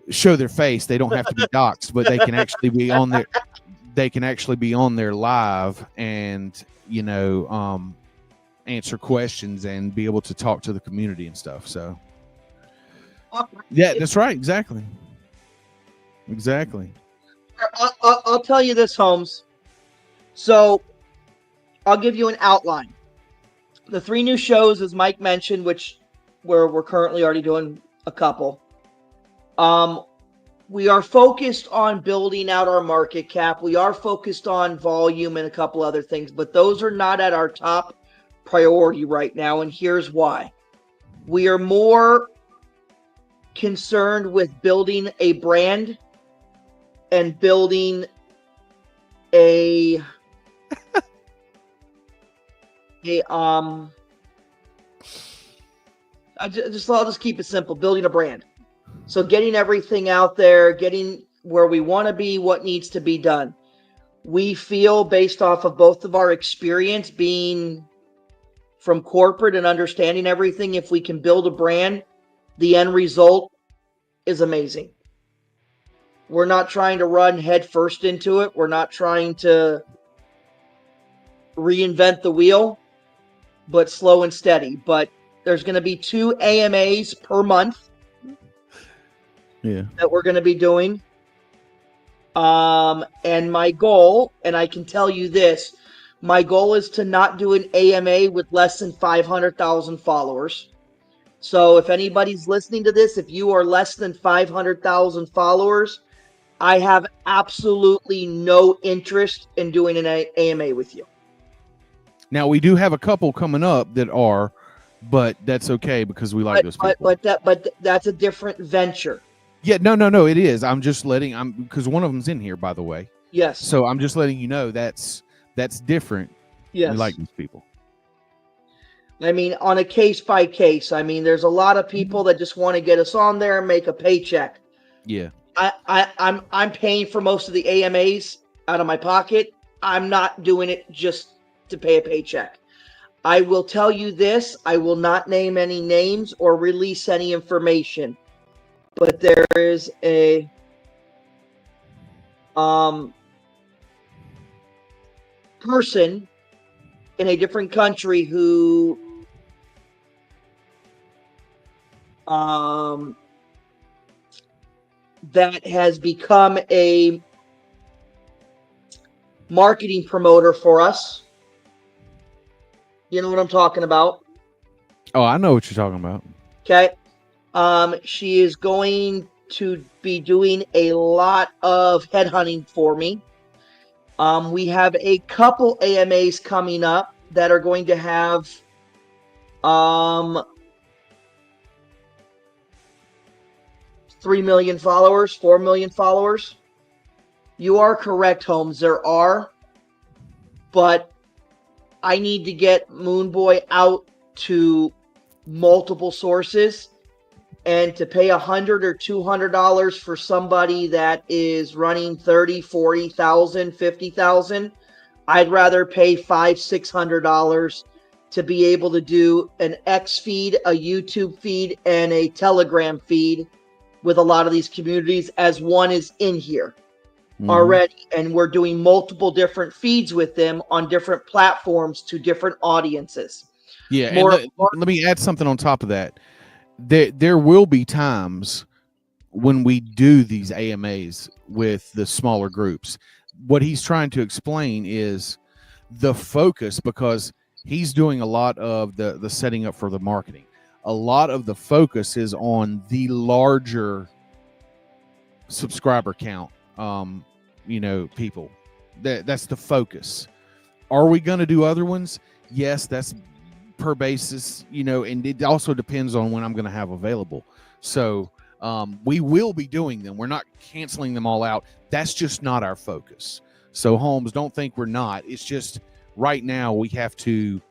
show their face. They don't have to be doxxed, but they can actually be on their. They can actually be on their live and answer questions and be able to talk to the community and stuff. So yeah, that's right. Exactly. I'll tell you this, Holmes. So I'll give you an outline. The 3 new shows, as Mike mentioned, which we're currently already doing a couple. We are focused on building out our market cap. We are focused on volume and a couple other things, but those are not at our top priority right now, and here's why. We are more concerned with building a brand and building I'll just keep it simple, building a brand. So getting everything out there, getting where we want to be, what needs to be done. We feel, based off of both of our experience being from corporate and understanding everything, if we can build a brand, the end result is amazing. We're not trying to run head first into it. We're not trying to reinvent the wheel, but slow and steady. But there's going to be 2 AMAs per month that we're going to be doing. And my goal, and I can tell you this, my goal is to not do an AMA with less than 500,000 followers. So if anybody's listening to this, if you are less than 500,000 followers, I have absolutely no interest in doing an AMA with you. Now, we do have a couple coming up that are, but that's okay because we like those people. But that's a different venture. Yeah, no, it is. I'm just because one of them's in here, by the way. Yes. So I'm just letting you know that's different. Yes. We like these people. I mean, on a case by case. I mean, there's a lot of people that just want to get us on there and make a paycheck. Yeah. I'm paying for most of the AMAs out of my pocket. I'm not doing it just to pay a paycheck. I will tell you this, I will not name any names or release any information. But there is a person in a different country who that has become a marketing promoter for us. You know what I'm talking about? Oh, I know what you're talking about. Okay. She is going to be doing a lot of headhunting for me. We have a couple AMAs coming up that are going to have 3 million followers, 4 million followers. You are correct, Holmes. There are, but I need to get Moonboy out to multiple sources. And to pay $100 or $200 for somebody that is running 30, 40,000, 50,000, I'd rather pay $500-600 to be able to do an X feed, a YouTube feed, and a Telegram feed with a lot of these communities, as one is in here already. And we're doing multiple different feeds with them on different platforms to different audiences. Yeah, and let me add something on top of that. There will be times when we do these AMAs with the smaller groups. What he's trying to explain is the focus, because he's doing a lot of the setting up for the marketing. A lot of the focus is on the larger subscriber count, people. That's the focus. Are we going to do other ones? Yes, that's per basis, and it also depends on when I'm going to have available. So we will be doing them. We're not canceling them all out. That's just not our focus. So Holmes, don't think we're not. It's just right now we have to,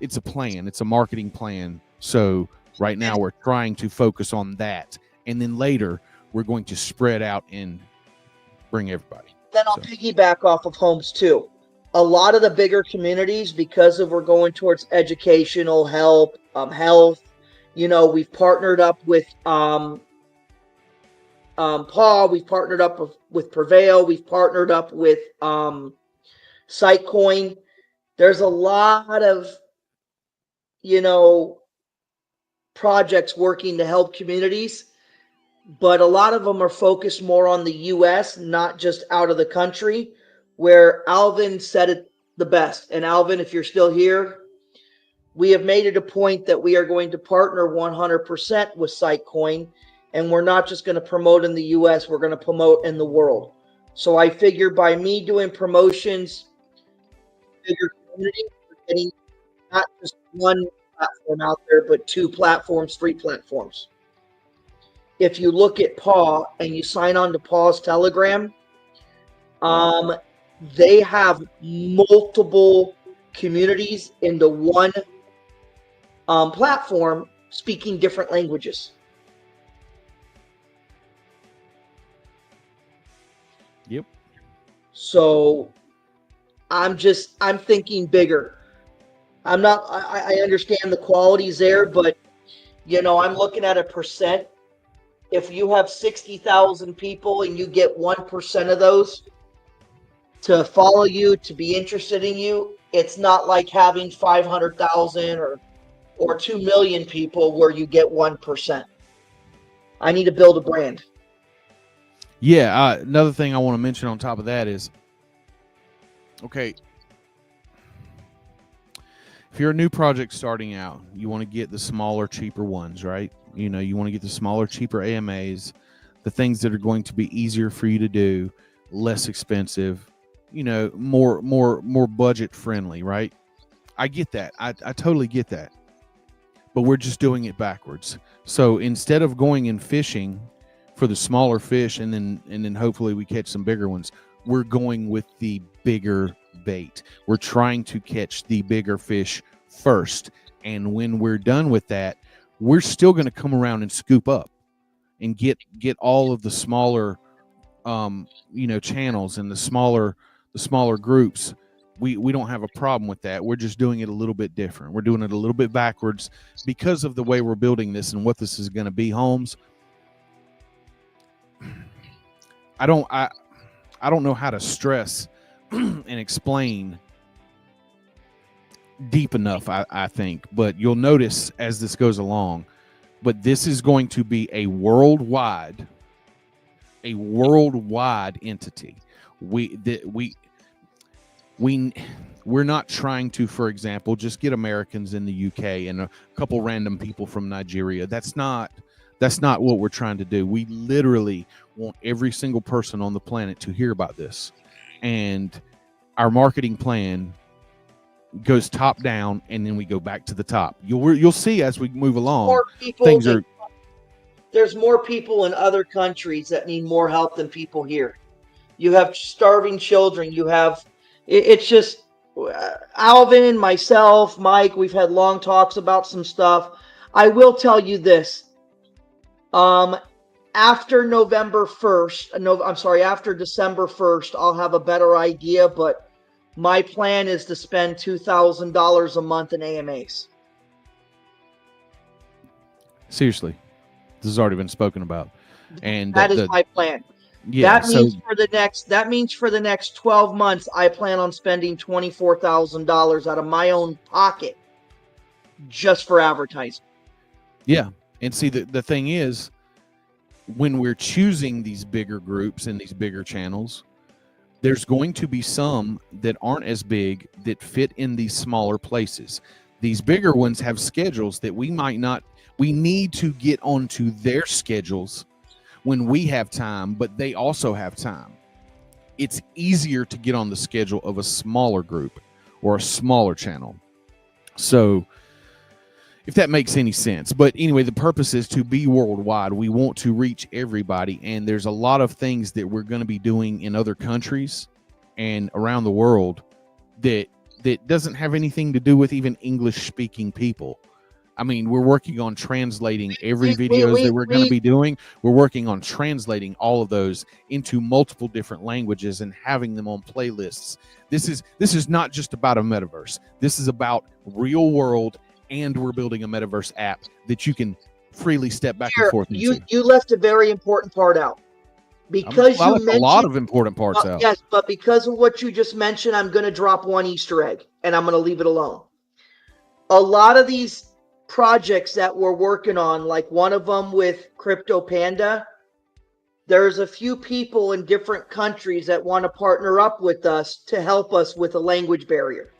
it's a plan. It's a marketing plan. So right now we're trying to focus on that. And then later we're going to spread out and bring everybody. Then I'll piggyback off of Holmes too. A lot of the bigger communities, because we're going towards educational help, health, we've partnered up with Paul, we've partnered up with Prevail, we've partnered up with Sitecoin. There's a lot of, projects working to help communities, but a lot of them are focused more on the U.S., not just out of the country. Where Alvin said it the best. And Alvin, if you're still here, we have made it a point that we are going to partner 100% with Sitecoin, and we're not just going to promote in the US, we're going to promote in the world. So I figure by me doing promotions, bigger community, we're getting not just one platform out there, but 2 platforms, 3 platforms. If you look at Paw and you sign on to Paw's Telegram, they have multiple communities into one platform speaking different languages. Yep. So I'm thinking bigger. I understand the quality's there, but I'm looking at a percent. If you have 60,000 people and you get 1% of those to follow you, to be interested in you, it's not like having 500,000 or 2 million people where you get 1%. I need to build a brand. Yeah. Another thing I want to mention on top of that is, okay, if you're a new project starting out, you want to get the smaller, cheaper ones, right? You want to get the smaller, cheaper AMAs, the things that are going to be easier for you to do, less expensive, more budget friendly, right? I get that. I totally get that. But we're just doing it backwards. So instead of going and fishing for the smaller fish and then hopefully we catch some bigger ones, we're going with the bigger bait. We're trying to catch the bigger fish first. And when we're done with that, we're still going to come around and scoop up and get all of the smaller channels and the smaller groups. We don't have a problem with that. We're just doing it a little bit different. We're doing it a little bit backwards because of the way we're building this and what this is going to be, Holmes. I don't know how to stress and explain deep enough, I think, but you'll notice as this goes along. But this is going to be a worldwide entity. We're not trying to, for example, just get Americans in the UK and a couple random people from Nigeria. That's not what we're trying to do. We literally want every single person on the planet to hear about this. And our marketing plan goes top down, and then we go back to the top. You'll see as we move along. There's more people in other countries that need more help than people here. You have starving children. You have, it's just, Alvin, myself, Mike, we've had long talks about some stuff. I will tell you this. After December 1st, I'll have a better idea, but my plan is to spend $2,000 a month in AMAs. Seriously, this has already been spoken about, and that is my plan. Yeah, that means for the next 12 months, I plan on spending $24,000 out of my own pocket just for advertising. Yeah, and see, the thing is, when we're choosing these bigger groups and these bigger channels, there's going to be some that aren't as big that fit in these smaller places. These bigger ones have schedules that we might not. We need to get onto their schedules when we have time, but they also have time. It's easier to get on the schedule of a smaller group or a smaller channel. So if that makes any sense. But anyway, the purpose is to be worldwide. We want to reach everybody, and there's a lot of things that we're going to be doing in other countries and around the world that doesn't have anything to do with even English-speaking people. I mean, we're working on translating every videos that we're going to be doing. We're working on translating all of those into multiple different languages and having them on playlists. This is not just about a metaverse. This is about real world, and we're building a metaverse app that you can freely step back and forth into. You left a very important part out. Because I left a lot of important parts out. Yes, but because of what you just mentioned, I'm going to drop one Easter egg, and I'm going to leave it alone. A lot of these projects that we're working on, like one of them with Crypto Panda, there's a few people in different countries that want to partner up with us to help us with a language barrier.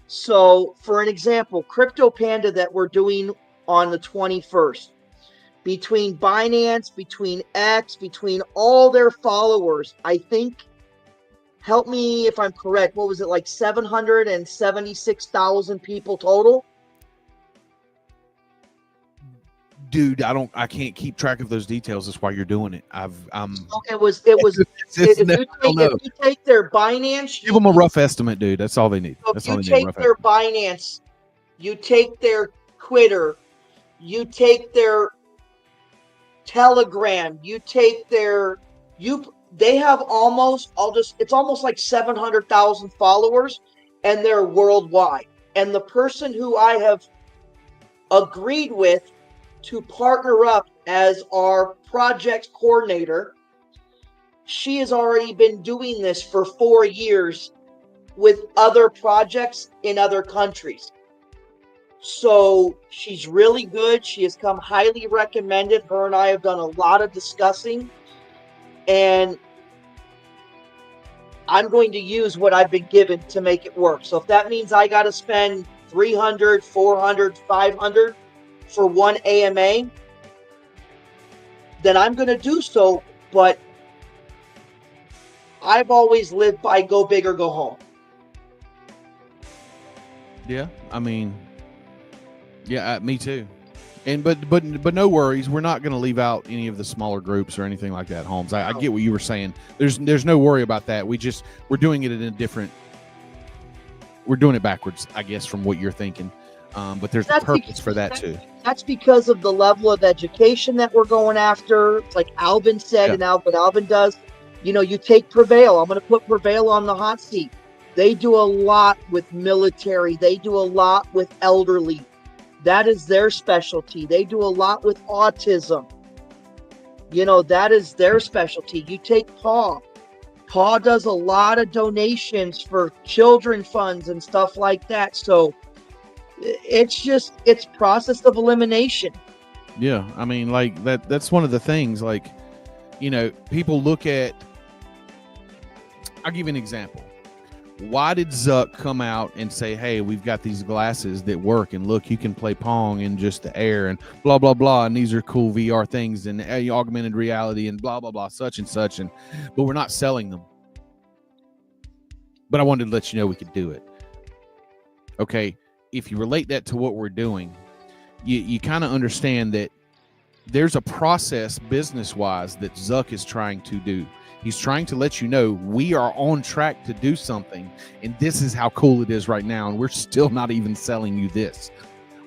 So, for an example, Crypto Panda that we're doing on the 21st, between Binance, between X, between all their followers, I think, help me if I'm correct, what was it, like 776,000 people total? Dude, I can't keep track of those details. That's why you're doing it. It was if you take their Binance, give them a rough estimate, dude. That's all they need. So That's if all you they need. take their Binance, you take their Twitter, you take their Telegram, you take their they have it's almost like 700,000 followers, and they're worldwide. And the person who I have agreed with to partner up as our project coordinator, she has already been doing this for 4 years with other projects in other countries. So she's really good. She has come highly recommended. Her and I have done a lot of discussing, and I'm going to use what I've been given to make it work. So if that means I got to spend 300, 400, 500 for one AMA, then I'm going to do so. But I've always lived by go big or go home. Yeah, I mean, yeah, me too. And but no worries, we're not going to leave out any of the smaller groups or anything like that, Holmes. I get what you were saying. There's no worry about that. We're doing it in a different. We're doing it backwards, I guess, from what you're thinking. But there's a purpose for that too. That's because of the level of education that we're going after. Like Alvin said, yeah. And what Alvin does, you take Prevail. I'm going to put Prevail on the hot seat. They do a lot with military. They do a lot with elderly. That is their specialty. They do a lot with autism. That is their specialty. You take Paw. Paw does a lot of donations for children funds and stuff like that. So it's process of elimination. Yeah. I mean, like that's one of the things, like, people look at, I'll give you an example. Why did Zuck come out and say, hey, we've got these glasses that work, and look, you can play Pong in just the air and blah, blah, blah. And these are cool VR things and augmented reality and blah, blah, blah, such and such. But we're not selling them. But I wanted to let you know we could do it. Okay. If you relate that to what we're doing, you kind of understand that there's a process business-wise that Zuck is trying to do. He's trying to let you know we are on track to do something, and this is how cool it is right now, and we're still not even selling you this.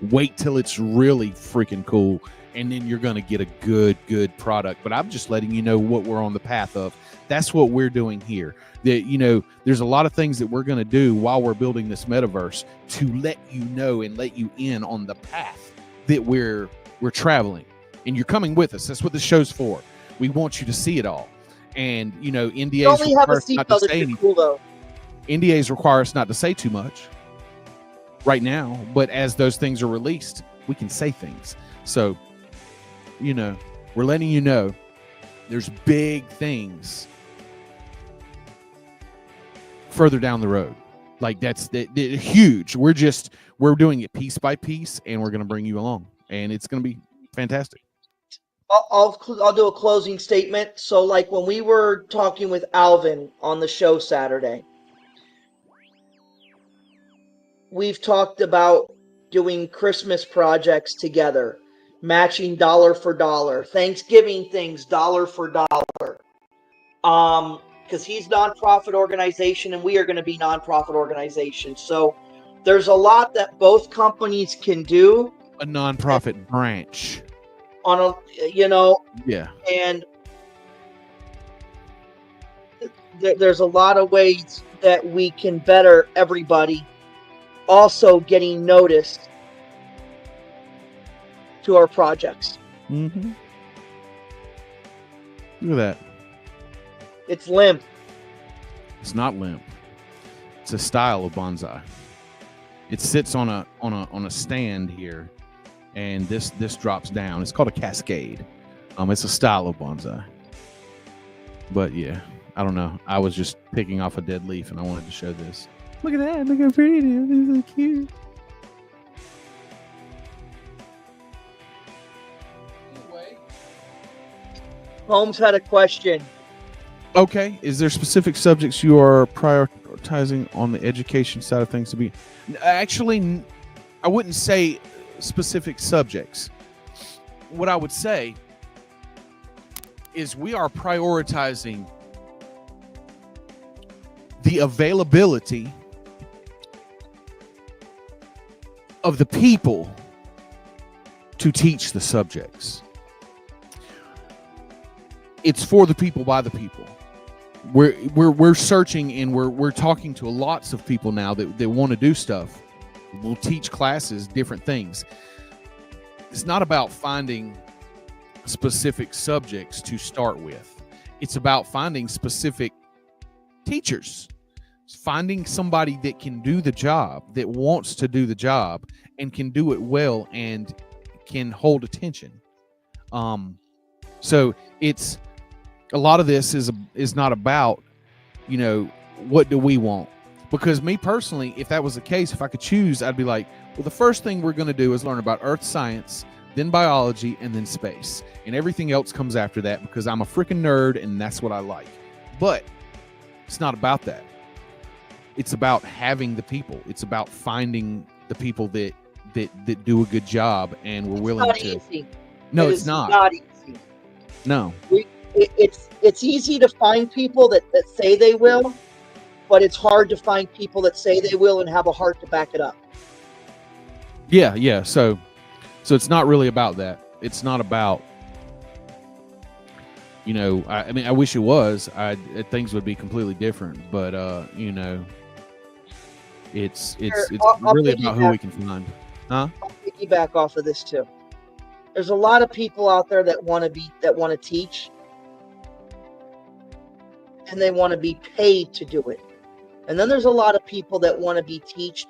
Wait till it's really freaking cool, and then you're going to get a good product. But I'm just letting you know what we're on the path of. That's what we're doing here. That, there's a lot of things that we're going to do while we're building this metaverse to let you know and let you in on the path that we're traveling. And you're coming with us. That's what this show's for. We want you to see it all. And, NDAs require us not to say anything. Cool, though. NDAs require us not to say too much right now. But as those things are released, we can say things. So, we're letting you know there's big things further down the road. Like that's huge. We're doing it piece by piece, and we're going to bring you along, and it's going to be fantastic. I'll do a closing statement. So like when we were talking with Alvin on the show Saturday, we've talked about doing Christmas projects together, matching dollar for dollar, Thanksgiving things dollar for dollar. Because he's nonprofit organization and we are going to be nonprofit organization. So there's a lot that both companies can do. A nonprofit branch. On a, yeah, and there's a lot of ways that we can better everybody. Also, getting noticed to our projects. Mm-hmm. Look at that. It's limp. It's not limp. It's a style of bonsai. It sits on a stand here. And this drops down. It's called a cascade. It's a style of bonsai. But yeah, I don't know. I was just picking off a dead leaf and I wanted to show this. Look at that. Look how pretty it is. This is so cute. Anyway. Holmes had a question. Okay. Is there specific subjects you are prioritizing on the education side of things to be? Actually, I wouldn't say specific subjects. What I would say is we are prioritizing the availability of the people to teach the subjects. It's for the people by the people. We're searching and we're talking to lots of people now that want to do stuff. We'll teach classes, different things. It's not about finding specific subjects to start with. It's about finding specific teachers, finding somebody that can do the job, that wants to do the job and can do it well and can hold attention. So it's a lot of this is not about, what do we want? Because me personally, if that was the case, if I could choose, I'd be like, well, the first thing we're going to do is learn about earth science, then biology, and then space. And everything else comes after that because I'm a freaking nerd and that's what I like. But it's not about that. It's about having the people. It's about finding the people that do a good job and we're willing to. Easy. No, it's not. Not easy. No. It's easy to find people that say they will, but it's hard to find people that say they will and have a heart to back it up. Yeah. So it's not really about that. It's not about, I mean, I wish it was. Things would be completely different, but it's really about who we can find. Huh? I'll piggyback off of this too. There's a lot of people out there that want to teach, and they want to be paid to do it. And then there's a lot of people that want to teach,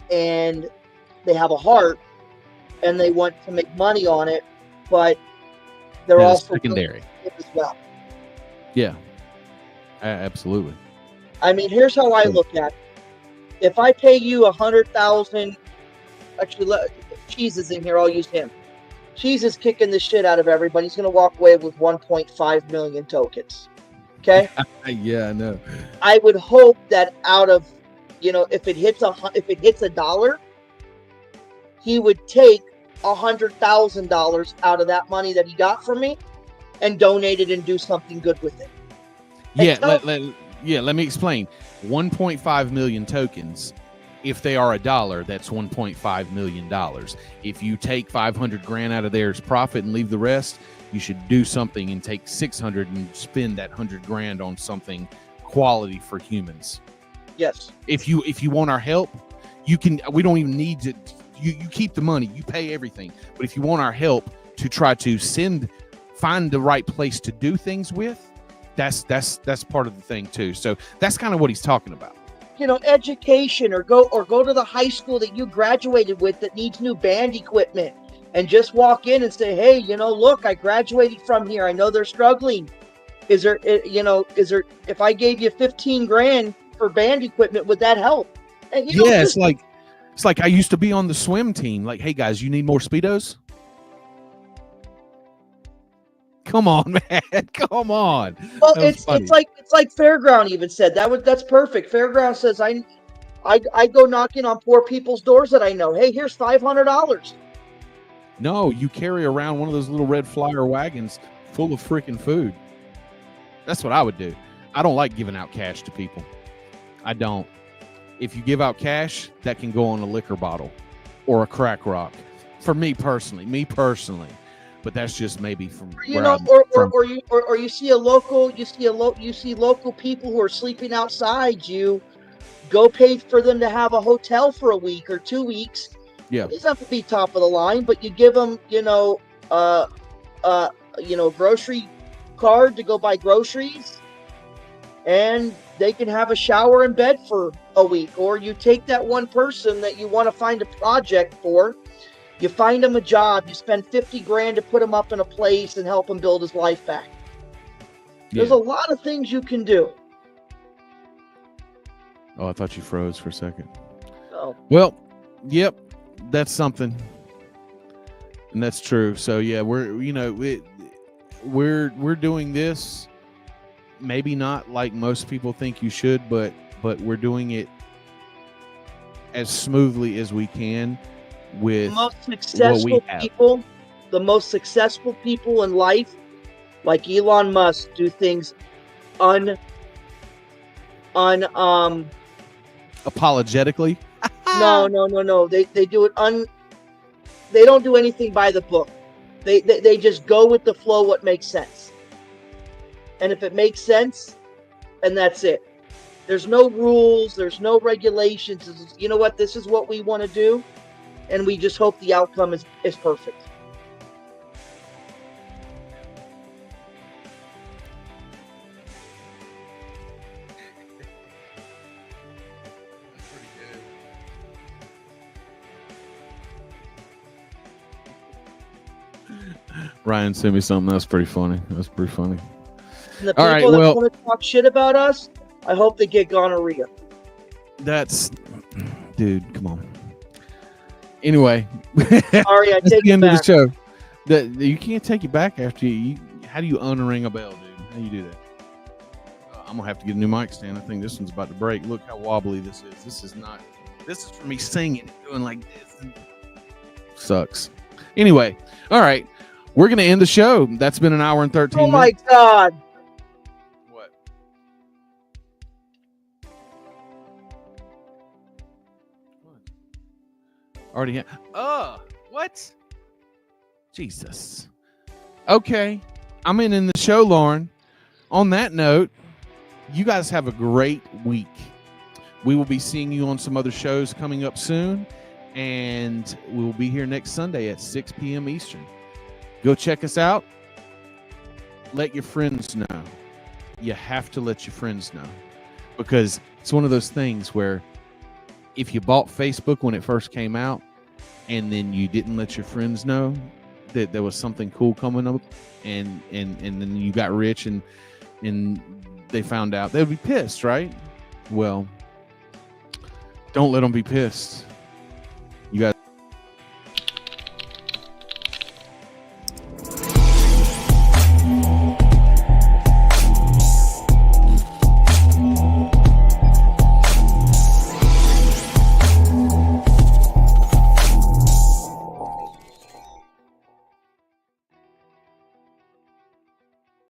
and they have a heart, and they want to make money on it, but they're also secondary as well. Yeah, absolutely. I mean, here's how I look at it. If I pay you 100,000, actually, Cheese is in here. I'll use him. Cheese is kicking the shit out of everybody. He's going to walk away with 1.5 million tokens. Okay. Yeah, I know. I would hope that out of, if it hits $1, he would take $100,000 out of that money that he got from me and donate it and do something good with it. Let me explain. 1.5 million tokens. If they are $1, that's $1.5 million. If you take 500 grand out of theirs profit and leave the rest, you should do something and take 600 and spend that 100 grand on something quality for humans. Yes. If you want our help, you can. We don't even need to. You keep the money. You pay everything. But if you want our help to try to find the right place to do things with, that's part of the thing too. So that's kind of what he's talking about. Education, or go to the high school that you graduated with that needs new band equipment, and just walk in and say, hey, look, I graduated from here. I know they're struggling. Is there, if I gave you 15 grand for band equipment, would that help? And, it's like I used to be on the swim team. Like, hey guys, you need more Speedos? Come on, man. Come on. Well, it's like Fairground even said that's perfect. Fairground says I go knocking on poor people's doors that I know. Hey, here's $500. No, you carry around one of those little red flyer wagons full of freaking food. That's what I would do. I don't like giving out cash to people. I don't. If you give out cash, that can go on a liquor bottle or a crack rock. For me personally. But that's just maybe from or you see local people who are sleeping outside. You go pay for them to have a hotel for a week or 2 weeks. Yeah, it doesn't have to be top of the line, but you give them grocery card to go buy groceries, and they can have a shower and bed for a week. Or you take that one person that you want to find a project for, You find him a job. You spend 50 grand to put him up in a place and help him build his life back. There's a lot of things you can do. Oh, I thought you froze for a second. Oh. Well, yep, that's something, and that's true. So yeah, we're doing this. Maybe not like most people think you should, but we're doing it as smoothly as we can with the most successful people in life, like Elon Musk, do things apologetically. No. They do it they don't do anything by the book. They just go with the flow, what makes sense. And if it makes sense, and that's it. There's no rules, there's no regulations. You know what? This is what we want to do, and we just hope the outcome is perfect. Ryan sent me something that's pretty funny. That's pretty funny. And the people that want to talk shit about us, I hope they get gonorrhea. Dude, come on. Anyway, sorry, I take it back. Of the show. You can't take it back after you. How do you unring a bell, dude? How do you do that? I'm gonna have to get a new mic stand. I think this one's about to break. Look how wobbly this is. This is for me singing, doing like this. Sucks. Anyway, all right. We're going to end the show. That's been an hour and 13 minutes. Oh, my God. What? Already what? Jesus. Okay. I'm in the show, Lauren. On that note, you guys have a great week. We will be seeing you on some other shows coming up soon, and we'll be here next Sunday at 6 p.m. Eastern. Go check us out. Let your friends know. You have to let your friends know, because it's one of those things where if you bought Facebook when it first came out and then you didn't let your friends know that there was something cool coming up, and then you got rich and they found out, they would be pissed, right? Well, don't let them be pissed.